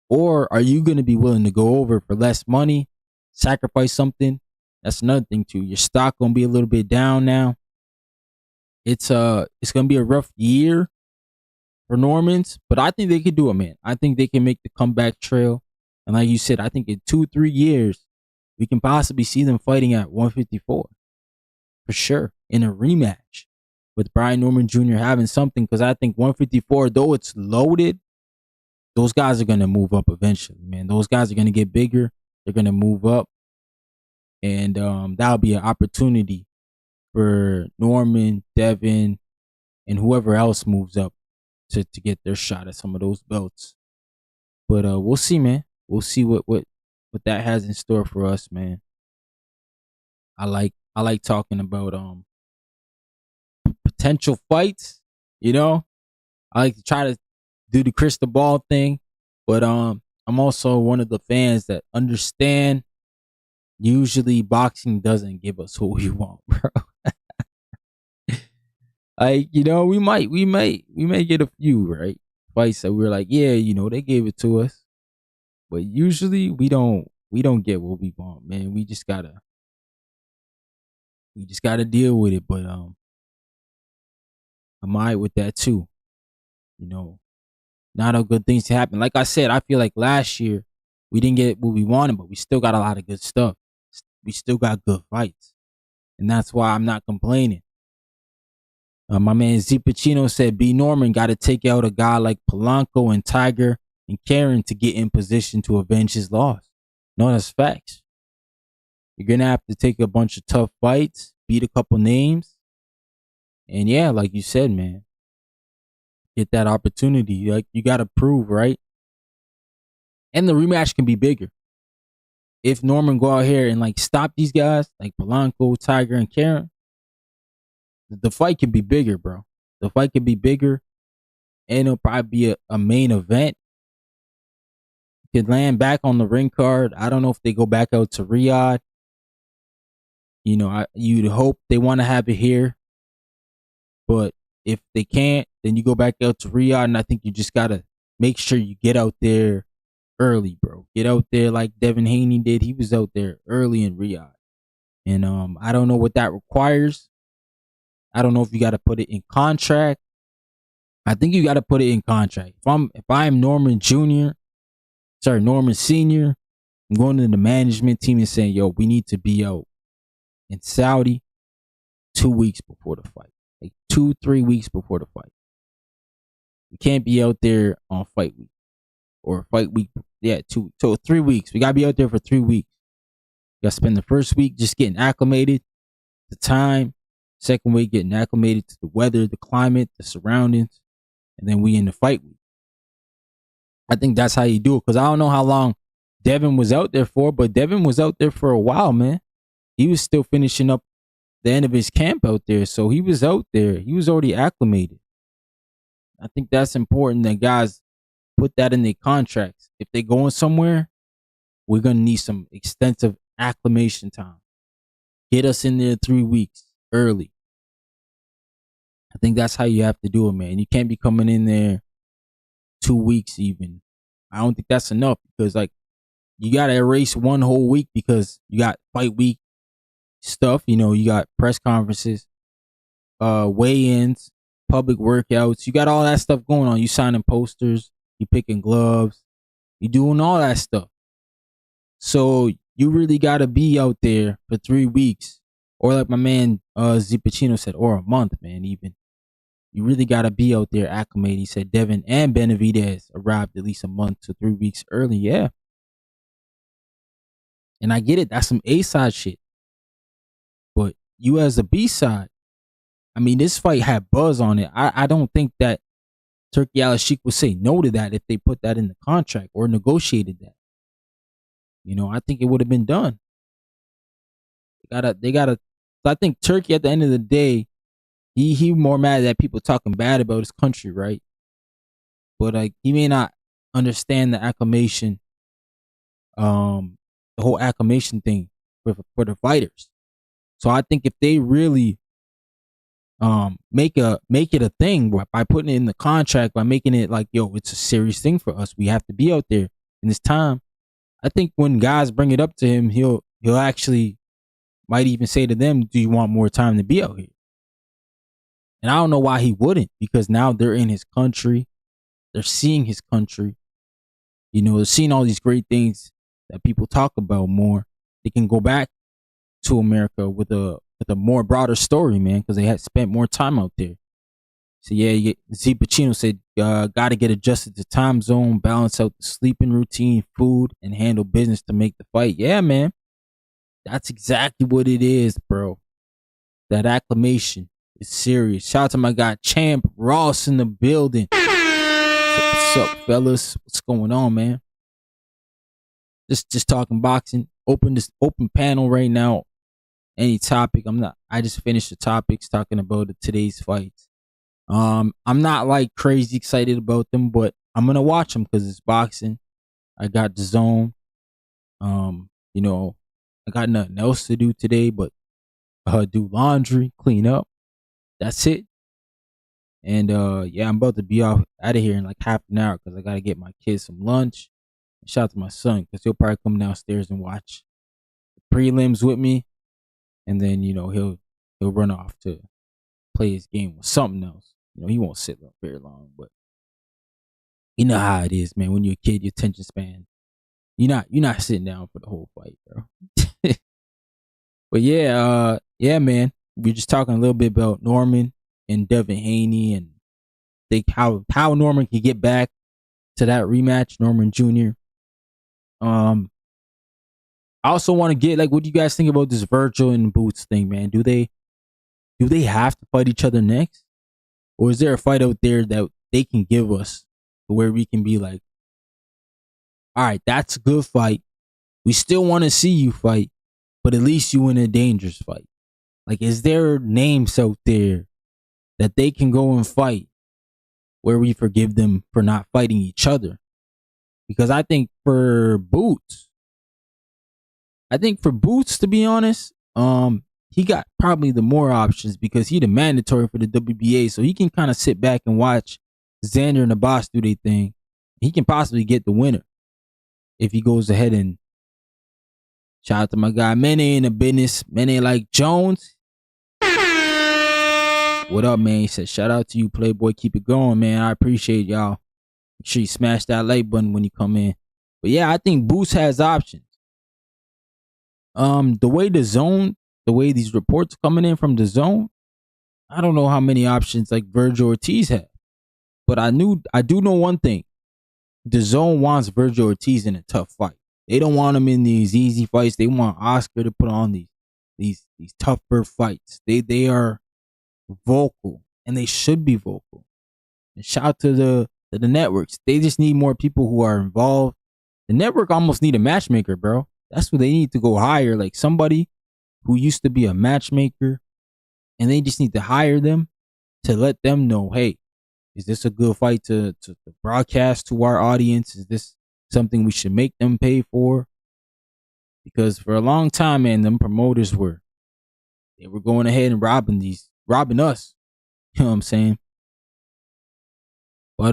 Or are you going to be willing to go over for less money, sacrifice something? That's another thing too. Your stock going to be a little bit down now. It's going to be a rough year for Normans, but I think they could do it, man. I think they can make the comeback trail. And like you said, I think in 2-3 years, we can possibly see them fighting at 154 for sure in a rematch with Brian Norman Jr. having something. Because I think 154, though it's loaded, those guys are going to move up eventually, man. Those guys are going to get bigger. They're going to move up. And that'll be an opportunity for Norman, Devin, and whoever else moves up to get their shot at some of those belts. But we'll see, man. We'll see what that has in store for us, man. I like talking about potential fights. You know, I like to try to do the crystal ball thing, but I'm also one of the fans that understand. Usually, boxing doesn't give us what we want, bro. Like, we may get a few right fights that we're like, yeah, they gave it to us, but usually we don't get what we want, man. We just gotta deal with it. But I'm alright with that too. You know, not all good things to happen. Like I said, I feel like last year we didn't get what we wanted, but we still got a lot of good stuff. We still got good fights, and that's why I'm not complaining. My man Z Pacino said B Norman got to take out a guy like Polanco and Tiger and Karen to get in position to avenge his loss. No, that's facts. You're gonna have to take a bunch of tough fights, beat a couple names, and yeah, like you said, man, get that opportunity. Like, you got to prove, right? And the rematch can be bigger. If Norman go out here and like stop these guys like Polanco, Tiger, and Karen, the fight can be bigger, bro. The fight can be bigger, and it'll probably be a main event. Could land back on the ring card. I don't know if they go back out to Riyadh. You'd hope they want to have it here, but if they can't, then you go back out to Riyadh, and I think you just gotta make sure you get out there early, bro. Get out there like Devin Haney did. He was out there early in Riyadh, and I don't know what that requires. I don't know if you got to put it in contract. I think you got to put it in contract. If I'm Norman Senior, I'm going to the management team and saying, yo, we need to be out in Saudi 2 weeks before the fight. Like 2-3 weeks before the fight. We can't be out there on fight week or fight week. Yeah, 3 weeks. We got to be out there for 3 weeks. You got to spend the first week just getting acclimated to time. Second week, getting acclimated to the weather, the climate, the surroundings. And then we in the fight week. I think that's how you do it. Because I don't know how long Devin was out there for, but Devin was out there for a while, man. He was still finishing up the end of his camp out there. So he was out there. He was already acclimated. I think that's important that guys put that in their contracts. If they're going somewhere, we're going to need some extensive acclimation time. Get us in there 3 weeks early. I think that's how you have to do it, man. You can't be coming in there 2 weeks even. I don't think that's enough because, like, you got to erase one whole week because you got fight week stuff. You got press conferences, weigh-ins, public workouts. You got all that stuff going on. You signing posters, you picking gloves, you doing all that stuff. So you really got to be out there for 3 weeks. Or like my man Z Pacino said, or a month, man, even. You really got to be out there acclimated. He said Devin and Benavidez arrived at least a month to 3 weeks early. Yeah. And I get it. That's some A-side shit. But you as a B-side, I mean, this fight had buzz on it. I don't think that Turki Al-Sheikh would say no to that if they put that in the contract or negotiated that. I think it would have been done. They gotta. I think Turki, at the end of the day, he more mad that people talking bad about his country, right? But like, he may not understand the acclimation, the whole acclimation thing for the fighters. So I think if they really make it a thing by putting it in the contract, by making it like, yo, it's a serious thing for us. We have to be out there in this time. I think when guys bring it up to him, he'll actually might even say to them, do you want more time to be out here? And I don't know why he wouldn't, because now they're in his country. They're seeing his country. They're seeing all these great things that people talk about more. They can go back to America with a more broader story, man, because they had spent more time out there. So yeah, Z Pacino said, got to get adjusted to time zone, balance out the sleeping routine, food, and handle business to make the fight. Yeah, man. That's exactly what it is, bro. That acclimation is serious. Shout out to my guy Champ Ross in the building. What's up, fellas? What's going on, man? Just talking boxing. Open panel right now. any topic. I just finished the topics talking about today's fights. I'm not like crazy excited about them, but I'm gonna watch them because it's boxing. I got the zone. You know, I got nothing else to do today but do laundry, clean up. That's it. And yeah, I'm about to be off out of here in like half an hour because I gotta get my kids some lunch. Shout out to my son because he'll probably come downstairs and watch the prelims with me, and then he'll run off to play his game with something else. He won't sit up very long, but you know how it is, man. When you're a kid, your attention span, you're not sitting down for the whole fight, bro. But yeah, man. We're just talking a little bit about Norman and Devin Haney, and think how Norman can get back to that rematch, Norman Jr. I also want to get like, what do you guys think about this Virgil and Boots thing, man? Do they have to fight each other next, or is there a fight out there that they can give us where we can be like, all right, that's a good fight. We still want to see you fight, but at least you in a dangerous fight. Like, is there names out there that they can go and fight where we forgive them for not fighting each other? Because I think for Boots, to be honest, he got probably the more options because he the mandatory for the WBA, so he can kind of sit back and watch Xander and the Boss do their thing. He can possibly get the winner if he goes ahead and shout out to my guy Mene in the business. Mene like Jones. What up, man? He said, shout out to you, Playboy. Keep it going, man. I appreciate y'all. Make sure you smash that like button when you come in. But yeah, I think Boots has options. The way these reports coming in from the zone, I don't know how many options like Virgil Ortiz have. But I do know one thing. The zone wants Virgil Ortiz in a tough fight. They don't want him in these easy fights. They want Oscar to put on these tougher fights. They are vocal, and they should be vocal. And shout out to the networks. They just need more people who are involved. The network almost need a matchmaker, bro. That's what they need to go hire, like somebody who used to be a matchmaker, and they just need to hire them to let them know, hey, is this a good fight to broadcast to our audience? Is this something we should make them pay for? Because for a long time, man, them promoters were going ahead and robbing us. You know what I'm saying? But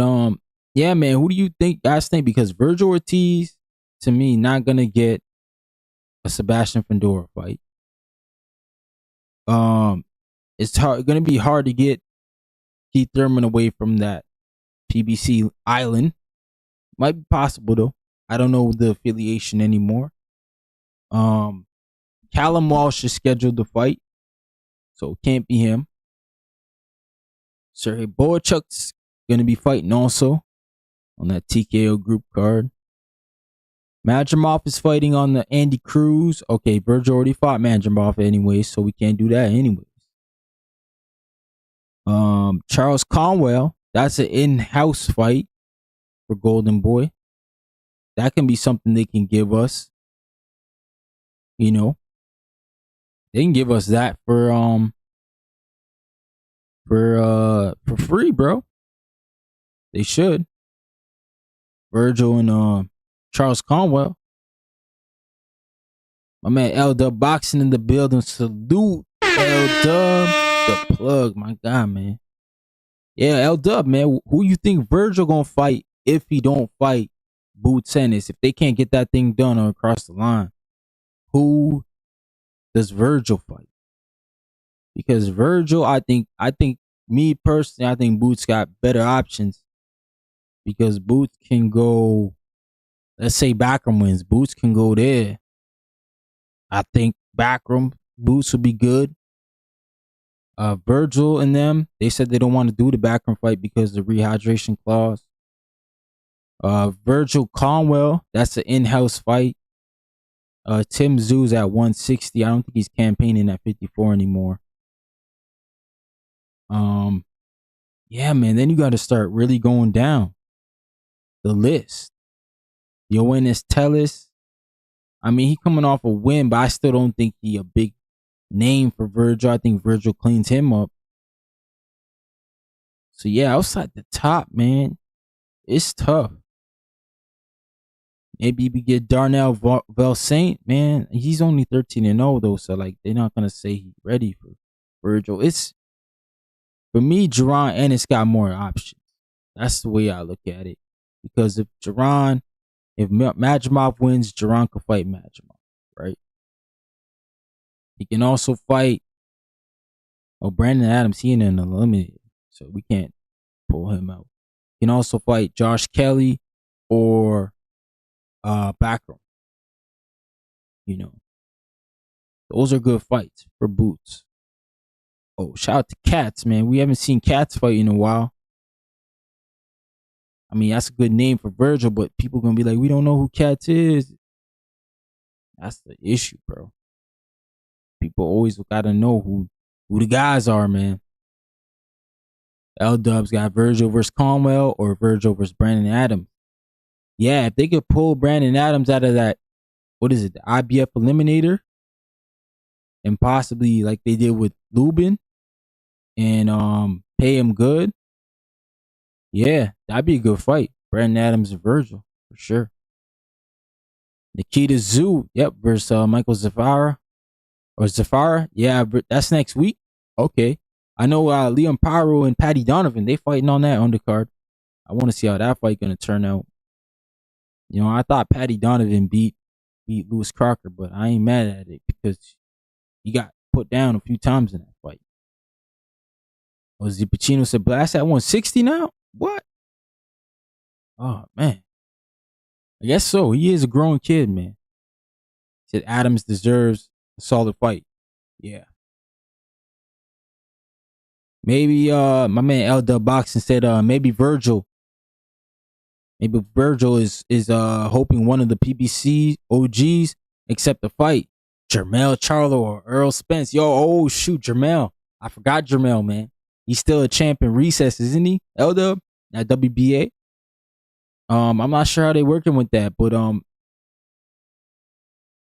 yeah, man, who do you guys think? Because Virgil Ortiz, to me, not gonna get a Sebastian Fundora fight. It's gonna be hard to get Keith Thurman away from that PBC island. Might be possible though. I don't know the affiliation anymore. Callum Walsh is scheduled to fight, so it can't be him. Sergey Boychuk's gonna be fighting also on that TKO group card. Madrimov is fighting on the Andy Cruz. Okay, Virgil already fought Madrimov anyway, so we can't do that anyways. Charles Conwell, that's an in-house fight for Golden Boy. That can be something they can give us. They can give us that for free, bro. They should. Virgil and Charles Conwell. My man L Dub Boxing in the building. Salute L Dub, the plug, my guy, man. Yeah, L Dub, man. Who you think Virgil gonna fight if he don't fight Boots Ennis? If they can't get that thing done or across the line, who does Virgil fight? Because Virgil, I think me personally, I think Boots got better options. Because Boots can go, let's say Backroom wins. Boots can go there. I think Backroom, Boots would be good. Virgil and them, they said they don't want to do the Backroom fight because of the rehydration clause. Virgil Conwell, that's an in-house fight. Tim Zoo's at 160. I don't think he's campaigning at 54 anymore. Yeah, man, then you got to start really going down the list. Yankiel Tellez. I mean, he coming off a win, but I still don't think he a big name for Virgil. I think Virgil cleans him up. So yeah, outside the top, man, it's tough. Maybe we get Darnell Saint, man. He's only 13-0 though, so like they're not gonna say he's ready for Virgil. It's for me, Jerron Ennis got more options. That's the way I look at it. Because if Majimov wins, Jerron can fight Majimov, right? He can also fight. Oh, Brandon Adams, he in an eliminated, so we can't pull him out. He can also fight Josh Kelly or Backroom. You know, those are good fights for Boots. Oh, shout out to Cats, man. We haven't seen Cats fight in a while. I mean, that's a good name for Virgil, but people gonna be like, we don't know who Cats is. That's the issue, bro. People always gotta know who the guys are, man. L-Dub's got Virgil versus Conwell or Virgil versus Brandon Adams. Yeah, if they could pull Brandon Adams out of that, what is it, the IBF eliminator, and possibly like they did with Lubin, and pay him good, yeah, that'd be a good fight. Brandon Adams and Virgil, for sure. Nikita Zoo, yep, versus Michael Zafara. Or Zafara, yeah, that's next week. Okay. I know Leon Pyro and Patty Donovan, they fighting on that undercard. I want to see how that fight gonna turn out. You know, I thought Patty Donovan beat Lewis Crocker, but I ain't mad at it because he got put down a few times in that fight. Pacino said Blast at 160 now? What? Oh man. I guess so. He is a grown kid, man. He said Adams deserves a solid fight. Yeah. Maybe my man L Dub Boxing said maybe Virgil. Maybe Virgil is hoping one of the PBC OGs accept the fight. Jermell Charlo or Earl Spence. Yo, oh shoot, Jermell. I forgot Jermell, man. He's still a champ in recess, isn't he? L Dub at WBA. I'm not sure how they working with that, but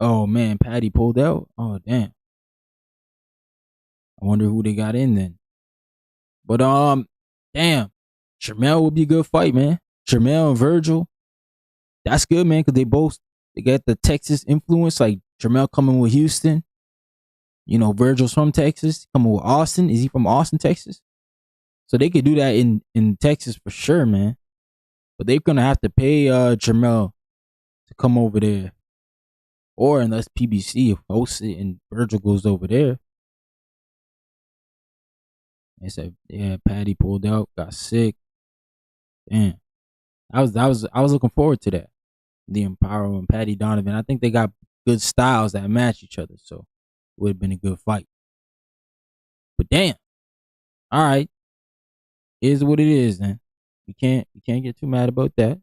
oh man, Patty pulled out. Oh damn. I wonder who they got in then. But damn, Jermell would be a good fight, man. Jermell and Virgil, that's good, man, because they got the Texas influence. Like Jermell coming with Houston, you know, Virgil's from Texas, coming with Austin. Is he from Austin, Texas? So they could do that in Texas for sure, man. But they're gonna have to pay Jermell to come over there, or unless PBC hosts it and Virgil goes over there. They said, yeah, Patty pulled out, got sick. Damn. I was looking forward to that. Liam Pyro and Patty Donovan. I think they got good styles that match each other, so it would have been a good fight. But damn. All right. Is what it is, then. You can't get too mad about that.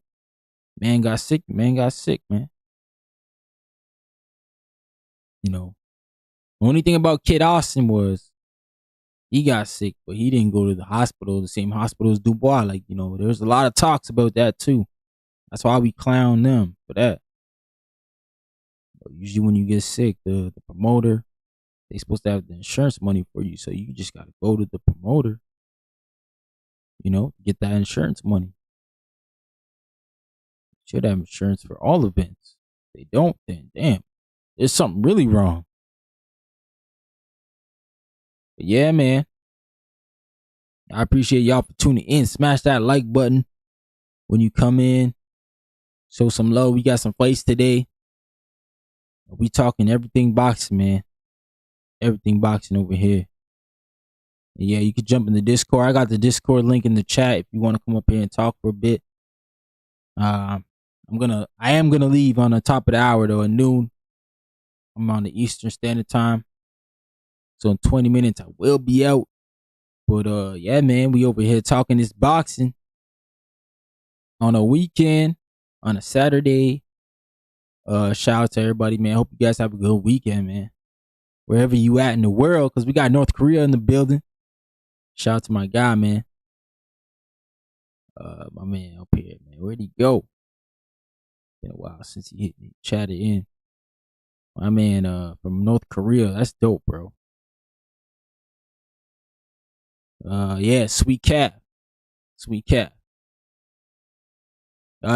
Man got sick, man. You know. The only thing about Kid Austin was he got sick, but he didn't go to the hospital, the same hospital as Dubois. Like, you know, there's a lot of talks about that too. That's why we clown them for that. But usually when you get sick, the promoter, they supposed to have the insurance money for you. So you just got to go to the promoter, you know, get that insurance money. Should have insurance for all events. If they don't, then damn, there's something really wrong. But yeah, man. I appreciate y'all for tuning in. Smash that like button when you come in. Show some love. We got some fights today. We talking everything boxing, man. Everything boxing over here. And yeah, you can jump in the Discord. I got the Discord link in the chat if you want to come up here and talk for a bit. I am gonna leave on the top of the hour though at noon. I'm on the Eastern Standard Time. So in 20 minutes I will be out. But yeah, man, we over here talking this boxing on a weekend, on a Saturday. Shout out to everybody, man. Hope you guys have a good weekend, man. Wherever you at in the world, because we got North Korea in the building. Shout out to my guy, man. My man up here, man. Where'd he go? Been a while since he chatted in. My man from North Korea. That's dope, bro. Yeah, sweet cat. Sweet cat.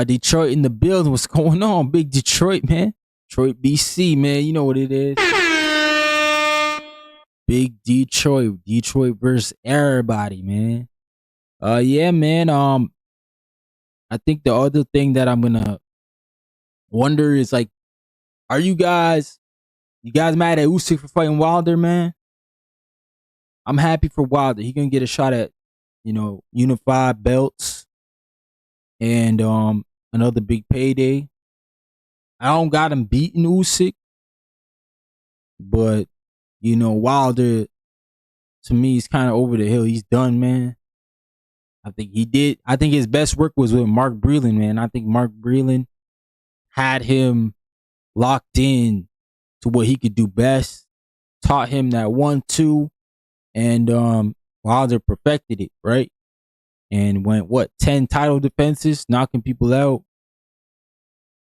Detroit in the building. What's going on? Big Detroit, man. Detroit, BC, man. You know what it is. Big Detroit. Detroit versus everybody, man. Yeah, man. I think the other thing that I'm gonna wonder is like, are you guys mad at Usyk for fighting Wilder, man? I'm happy for Wilder. He gonna get a shot at, unified belts and another big payday. I don't got him beating Usyk, but Wilder to me is kind of over the hill. He's done, man. I think he did. I think his best work was with Mark Breland, man. I think Mark Breland had him locked in to what he could do best, taught him that 1-2, and Wilder perfected it, right? And went 10 title defenses, knocking people out.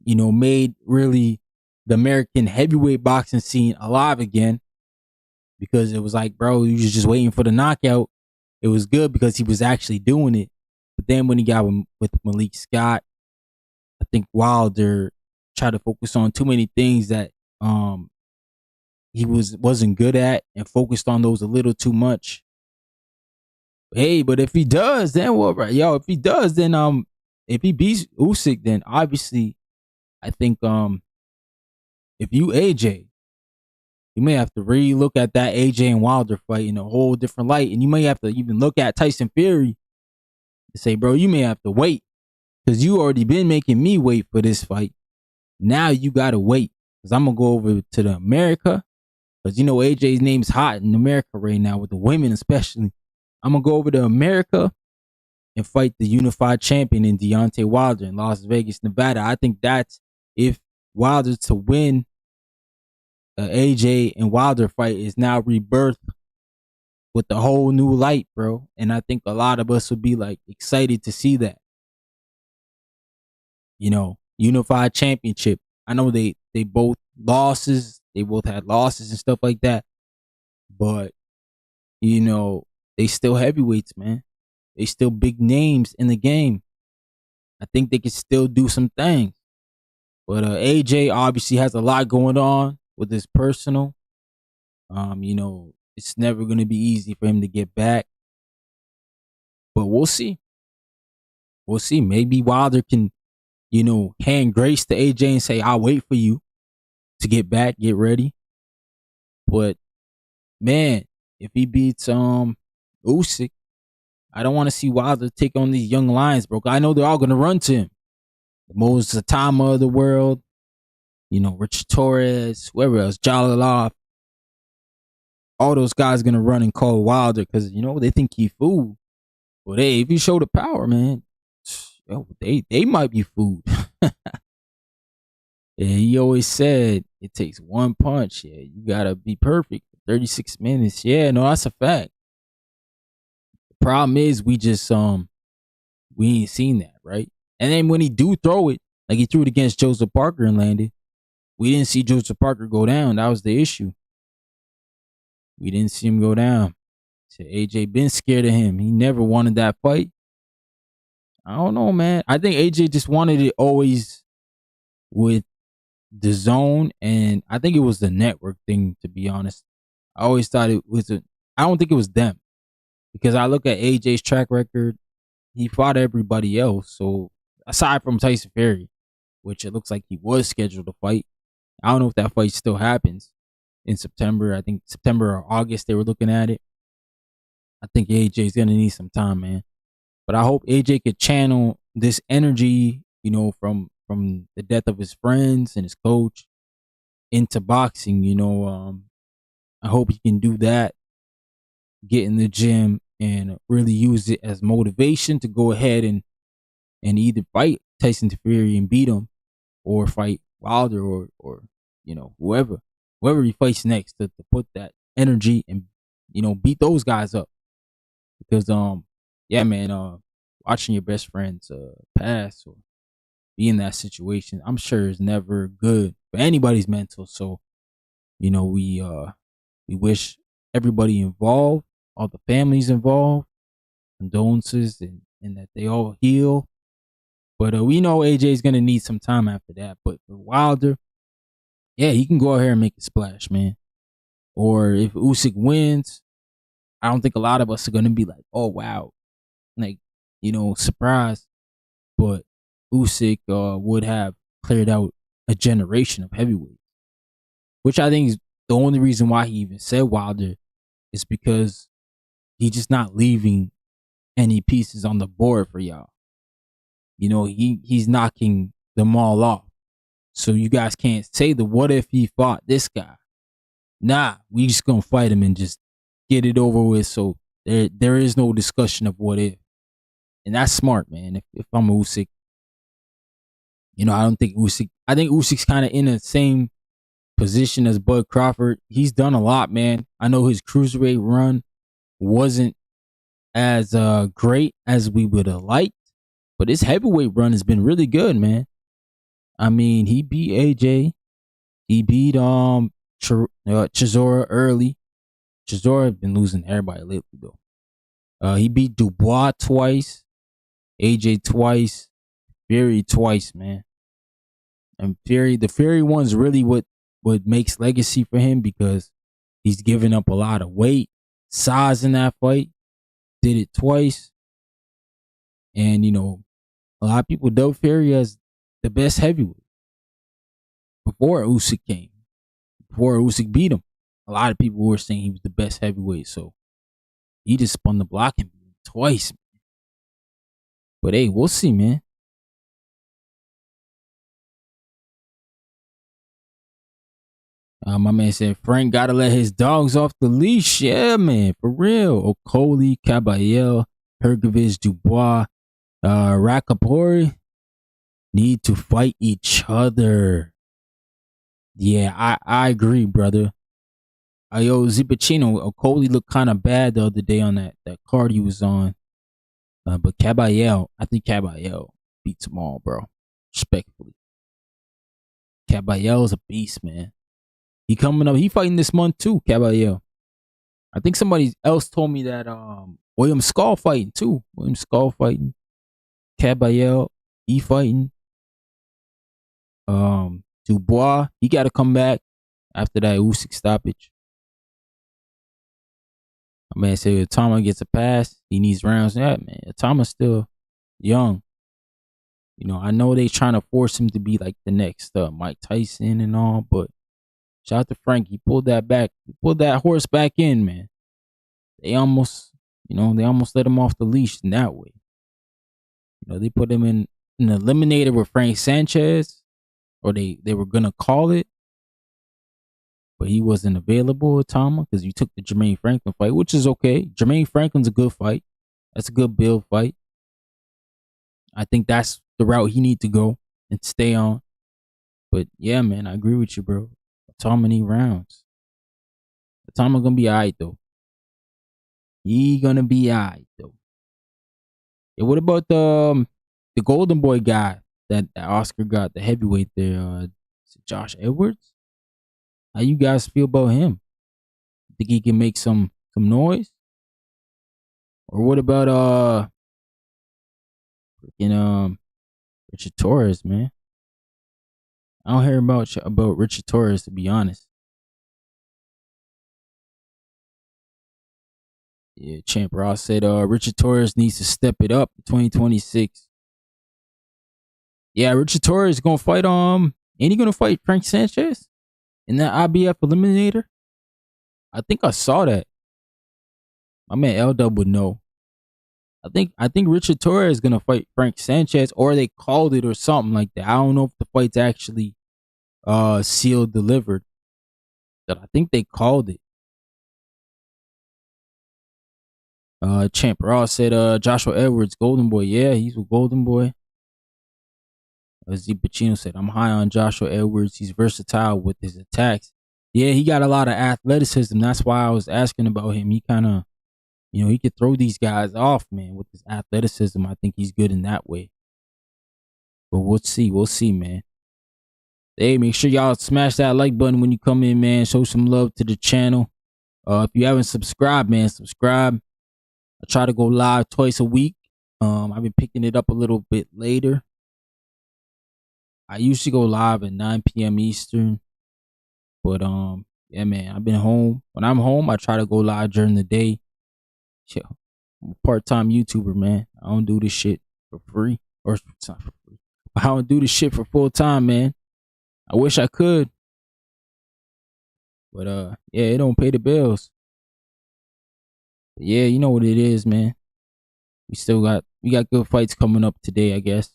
Made really the American heavyweight boxing scene alive again, because it was like, bro, you was just waiting for the knockout. It was good because he was actually doing it. But then when he got with Malik Scott, I think Wilder tried to focus on too many things that he wasn't good at, and focused on those a little too much. Hey, but if he does, then what, right? Yo, if he does, then if he beats Usyk, then obviously I think if you AJ, you may have to really look at that AJ and Wilder fight in a whole different light. And you may have to even look at Tyson Fury and say, bro, you may have to wait, because you already been making me wait for this fight. Now you got to wait, because I'm going to go over to the America, because AJ's name's hot in America right now, with the women especially. I'm going to go over to America and fight the unified champion in Deontay Wilder in Las Vegas, Nevada. I think that's, if Wilder's to win, AJ and Wilder fight is now rebirthed with the whole new light, bro. And I think a lot of us would be like excited to see that. Unified championship. I know they both losses. They both had losses and stuff like that. But, they still heavyweights, man. They still big names in the game. I think they can still do some things. But AJ obviously has a lot going on with his personal. It's never going to be easy for him to get back. But we'll see. We'll see. Maybe Wilder can, hand grace to AJ and say, I'll wait for you to get back, get ready. But, man, if he beats Usyk, I don't want to see Wilder take on these young lions, bro. I know they're all going to run to him. The Moses Atama of the world, Richard Torres, whoever else, Jalalov. All those guys going to run and call Wilder because, they think he food. But, hey, if you show the power, man, they might be food. Yeah, he always said it takes one punch. Yeah, you got to be perfect for 36 minutes. Yeah, no, that's a fact. The problem is we just, we ain't seen that, right? And then when he do throw it, like he threw it against Joseph Parker and landed, we didn't see Joseph Parker go down. That was the issue. We didn't see him go down. So AJ been scared of him. He never wanted that fight. I don't know, man. I think AJ just wanted it always with the zone, and I think it was the network thing, to be honest. I always thought it was I don't think it was them, because I look at AJ's track record. He fought everybody else. So aside from Tyson Fury, which it looks like he was scheduled to fight, I don't know if that fight still happens in September. I think September or August they were looking at it. I think AJ's gonna need some time, man. But I hope AJ could channel this energy, from the death of his friends and his coach into boxing. I hope he can do that. Get in the gym and really use it as motivation to go ahead and either fight Tyson Fury and beat him, or fight Wilder or whoever he fights next, to put that energy and beat those guys up. Because yeah, man, watching your best friends pass or be in that situation, I'm sure is never good for anybody's mental. So we wish everybody involved, all the families involved, condolences and that they all heal. But we know AJ's gonna need some time after that. But for Wilder, yeah, he can go out here and make a splash, man. Or if Usyk wins, I don't think a lot of us are gonna be like, oh wow, like, surprised. But Usyk would have cleared out a generation of heavyweights, which I think is the only reason why he even said Wilder is because he's just not leaving any pieces on the board for y'all. He's knocking them all off. So you guys can't say the what if he fought this guy. Nah, we just gonna fight him and just get it over with. So there is no discussion of what if. And that's smart, man. If I'm Usyk, I don't think Usyk. I think Usyk's kind of in the same position as Bud Crawford. He's done a lot, man. I know his cruiserweight run wasn't as great as we would have liked, but his heavyweight run has been really good, man. I mean, he beat AJ. He beat Chisora early. Chisora has been losing to everybody lately, though. He beat Dubois twice, AJ twice, Fury twice, man. And the Fury one's really what makes legacy for him because he's given up a lot of weight, size in that fight. Did it twice. And, a lot of people dub Fury as the best heavyweight before Usyk came. Before Usyk beat him, a lot of people were saying he was the best heavyweight. So he just spun the block and beat him twice. Man. But hey, we'll see, man. My man said Frank gotta let his dogs off the leash. Yeah, man, for real. Okoli, Caballero, Hergovich, Dubois, Rakapori need to fight each other. Yeah, I agree, brother. Yo, Zipacino, Okoli looked kind of bad the other day on that card he was on. But Caballero, I think Caballero beats them all, bro. Respectfully. Caballero's a beast, man. He coming up. He fighting this month too, Caballero. I think somebody else told me that William Skull fighting too. William Skull fighting. Caballero, he fighting. Dubois, he got to come back after that Usyk stoppage. My man said if Tama gets a pass, he needs rounds. Yeah, man, Tama's still young. I know they trying to force him to be like the next Mike Tyson and all, but shout out to Frank. He pulled that back. He pulled that horse back in, man. They almost let him off the leash in that way. They put him in an eliminator with Frank Sanchez, or they were gonna call it, but he wasn't available at Tama because you took the Jermaine Franklin fight, which is okay. Jermaine Franklin's a good fight. That's a good build fight. I think that's the route he need to go and stay on. But yeah, man, I agree with you, bro. Tama need rounds. Tama gonna be alright though. He gonna be alright though. Yeah, what about the Golden Boy guy that Oscar got, the heavyweight there? Is it Josh Edwards? How you guys feel about him? Think he can make some noise? Or what about Richard Torres, man? I don't hear about Richard Torres, to be honest. Yeah, Champ Ross said Richard Torres needs to step it up in 2026. Yeah, Richard Torres is gonna fight ain't he gonna fight Frank Sanchez in that IBF eliminator? I think I saw that. My man L-Dub would know. I think Richard Torres is gonna fight Frank Sanchez, or they called it or something like that. I don't know if the fight's actually sealed delivered, but I think they called it. Champ Ross said Joshua Edwards, Golden Boy. Yeah, he's with Golden Boy. Z Pacino said, I'm high on Joshua Edwards. He's versatile with his attacks. Yeah, he got a lot of athleticism. That's why I was asking about him. He kind of, he could throw these guys off, man, with his athleticism. I think he's good in that way. But we'll see. We'll see, man. Hey, make sure y'all smash that like button when you come in, man. Show some love to the channel. If you haven't subscribed, man, subscribe. I try to go live twice a week. I've been picking it up a little bit later. I usually go live at 9 p.m. Eastern. But yeah, man, I've been home. When I'm home, I try to go live during the day. Yo, I'm a part-time YouTuber, man. I don't do this shit for free. Or it's not for free. I don't do this shit for full time, man. I wish I could. But yeah, it don't pay the bills. But yeah, you know what it is, man. We got good fights coming up today, I guess.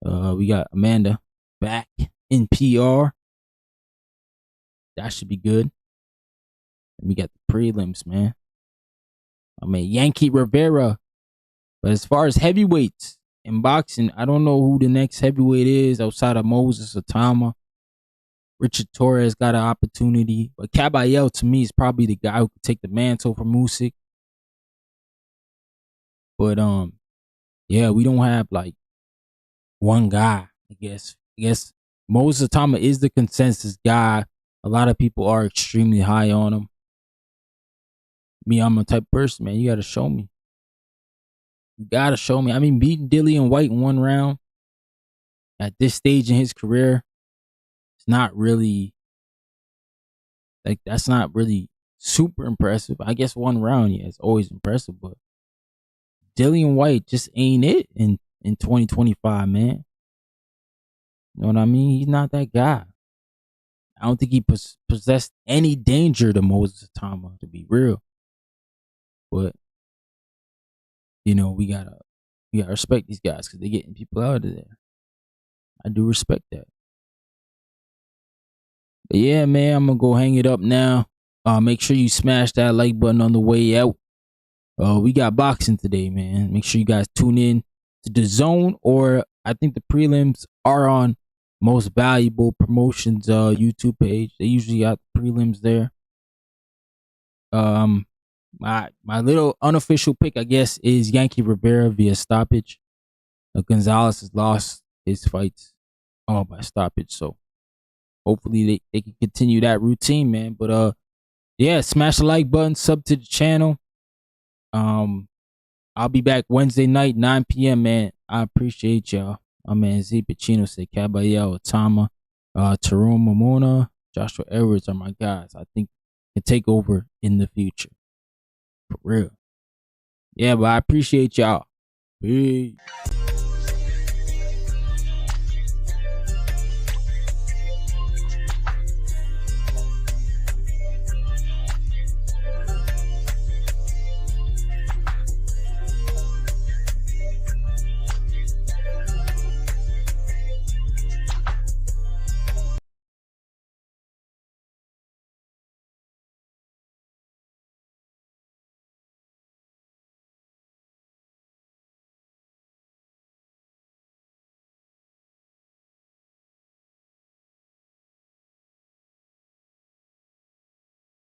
We got Amanda back in PR. That should be good. And we got the prelims, man. I mean, Yankiel Rivera. But as far as heavyweights in boxing, I don't know who the next heavyweight is outside of Moses Atama. Richard Torres got an opportunity. But Caballero, to me, is probably the guy who could take the mantle from Usyk. But yeah, we don't have like one guy, I guess. Moses Atama is the consensus guy. A lot of people are extremely high on him. Me, I'm a type of person, man. You gotta show me. You gotta show me. I mean, beating Dillian White in one round at this stage in his career, it's not really like that's not really super impressive. I guess one round, yeah, it's always impressive, but Dillian White just ain't it in 2025, man. You know what I mean? He's not that guy. I don't think he possessed any danger to Moses Atama, to be real. But you know, we gotta respect these guys because they're getting people out of there. I do respect that. But yeah, man, I'm gonna go hang it up now. Make sure you smash that like button on the way out. We got boxing today, man. Make sure you guys tune in to the Zone, or I think the prelims are on Most Valuable Promotions YouTube page. They usually got the prelims there. My little unofficial pick, I guess, is Yankiel Rivera via stoppage. Gonzalez has lost his fights all by stoppage, so hopefully they can continue that routine, man. But yeah, smash the like button, sub to the channel. I'll be back Wednesday night, 9 p.m., man. I appreciate y'all. My man Z Pacino said Caballero, Atama, Tyrone Mamona, Joshua Edwards are my guys. I think can take over in the future. For real. Yeah, but I appreciate y'all. Peace.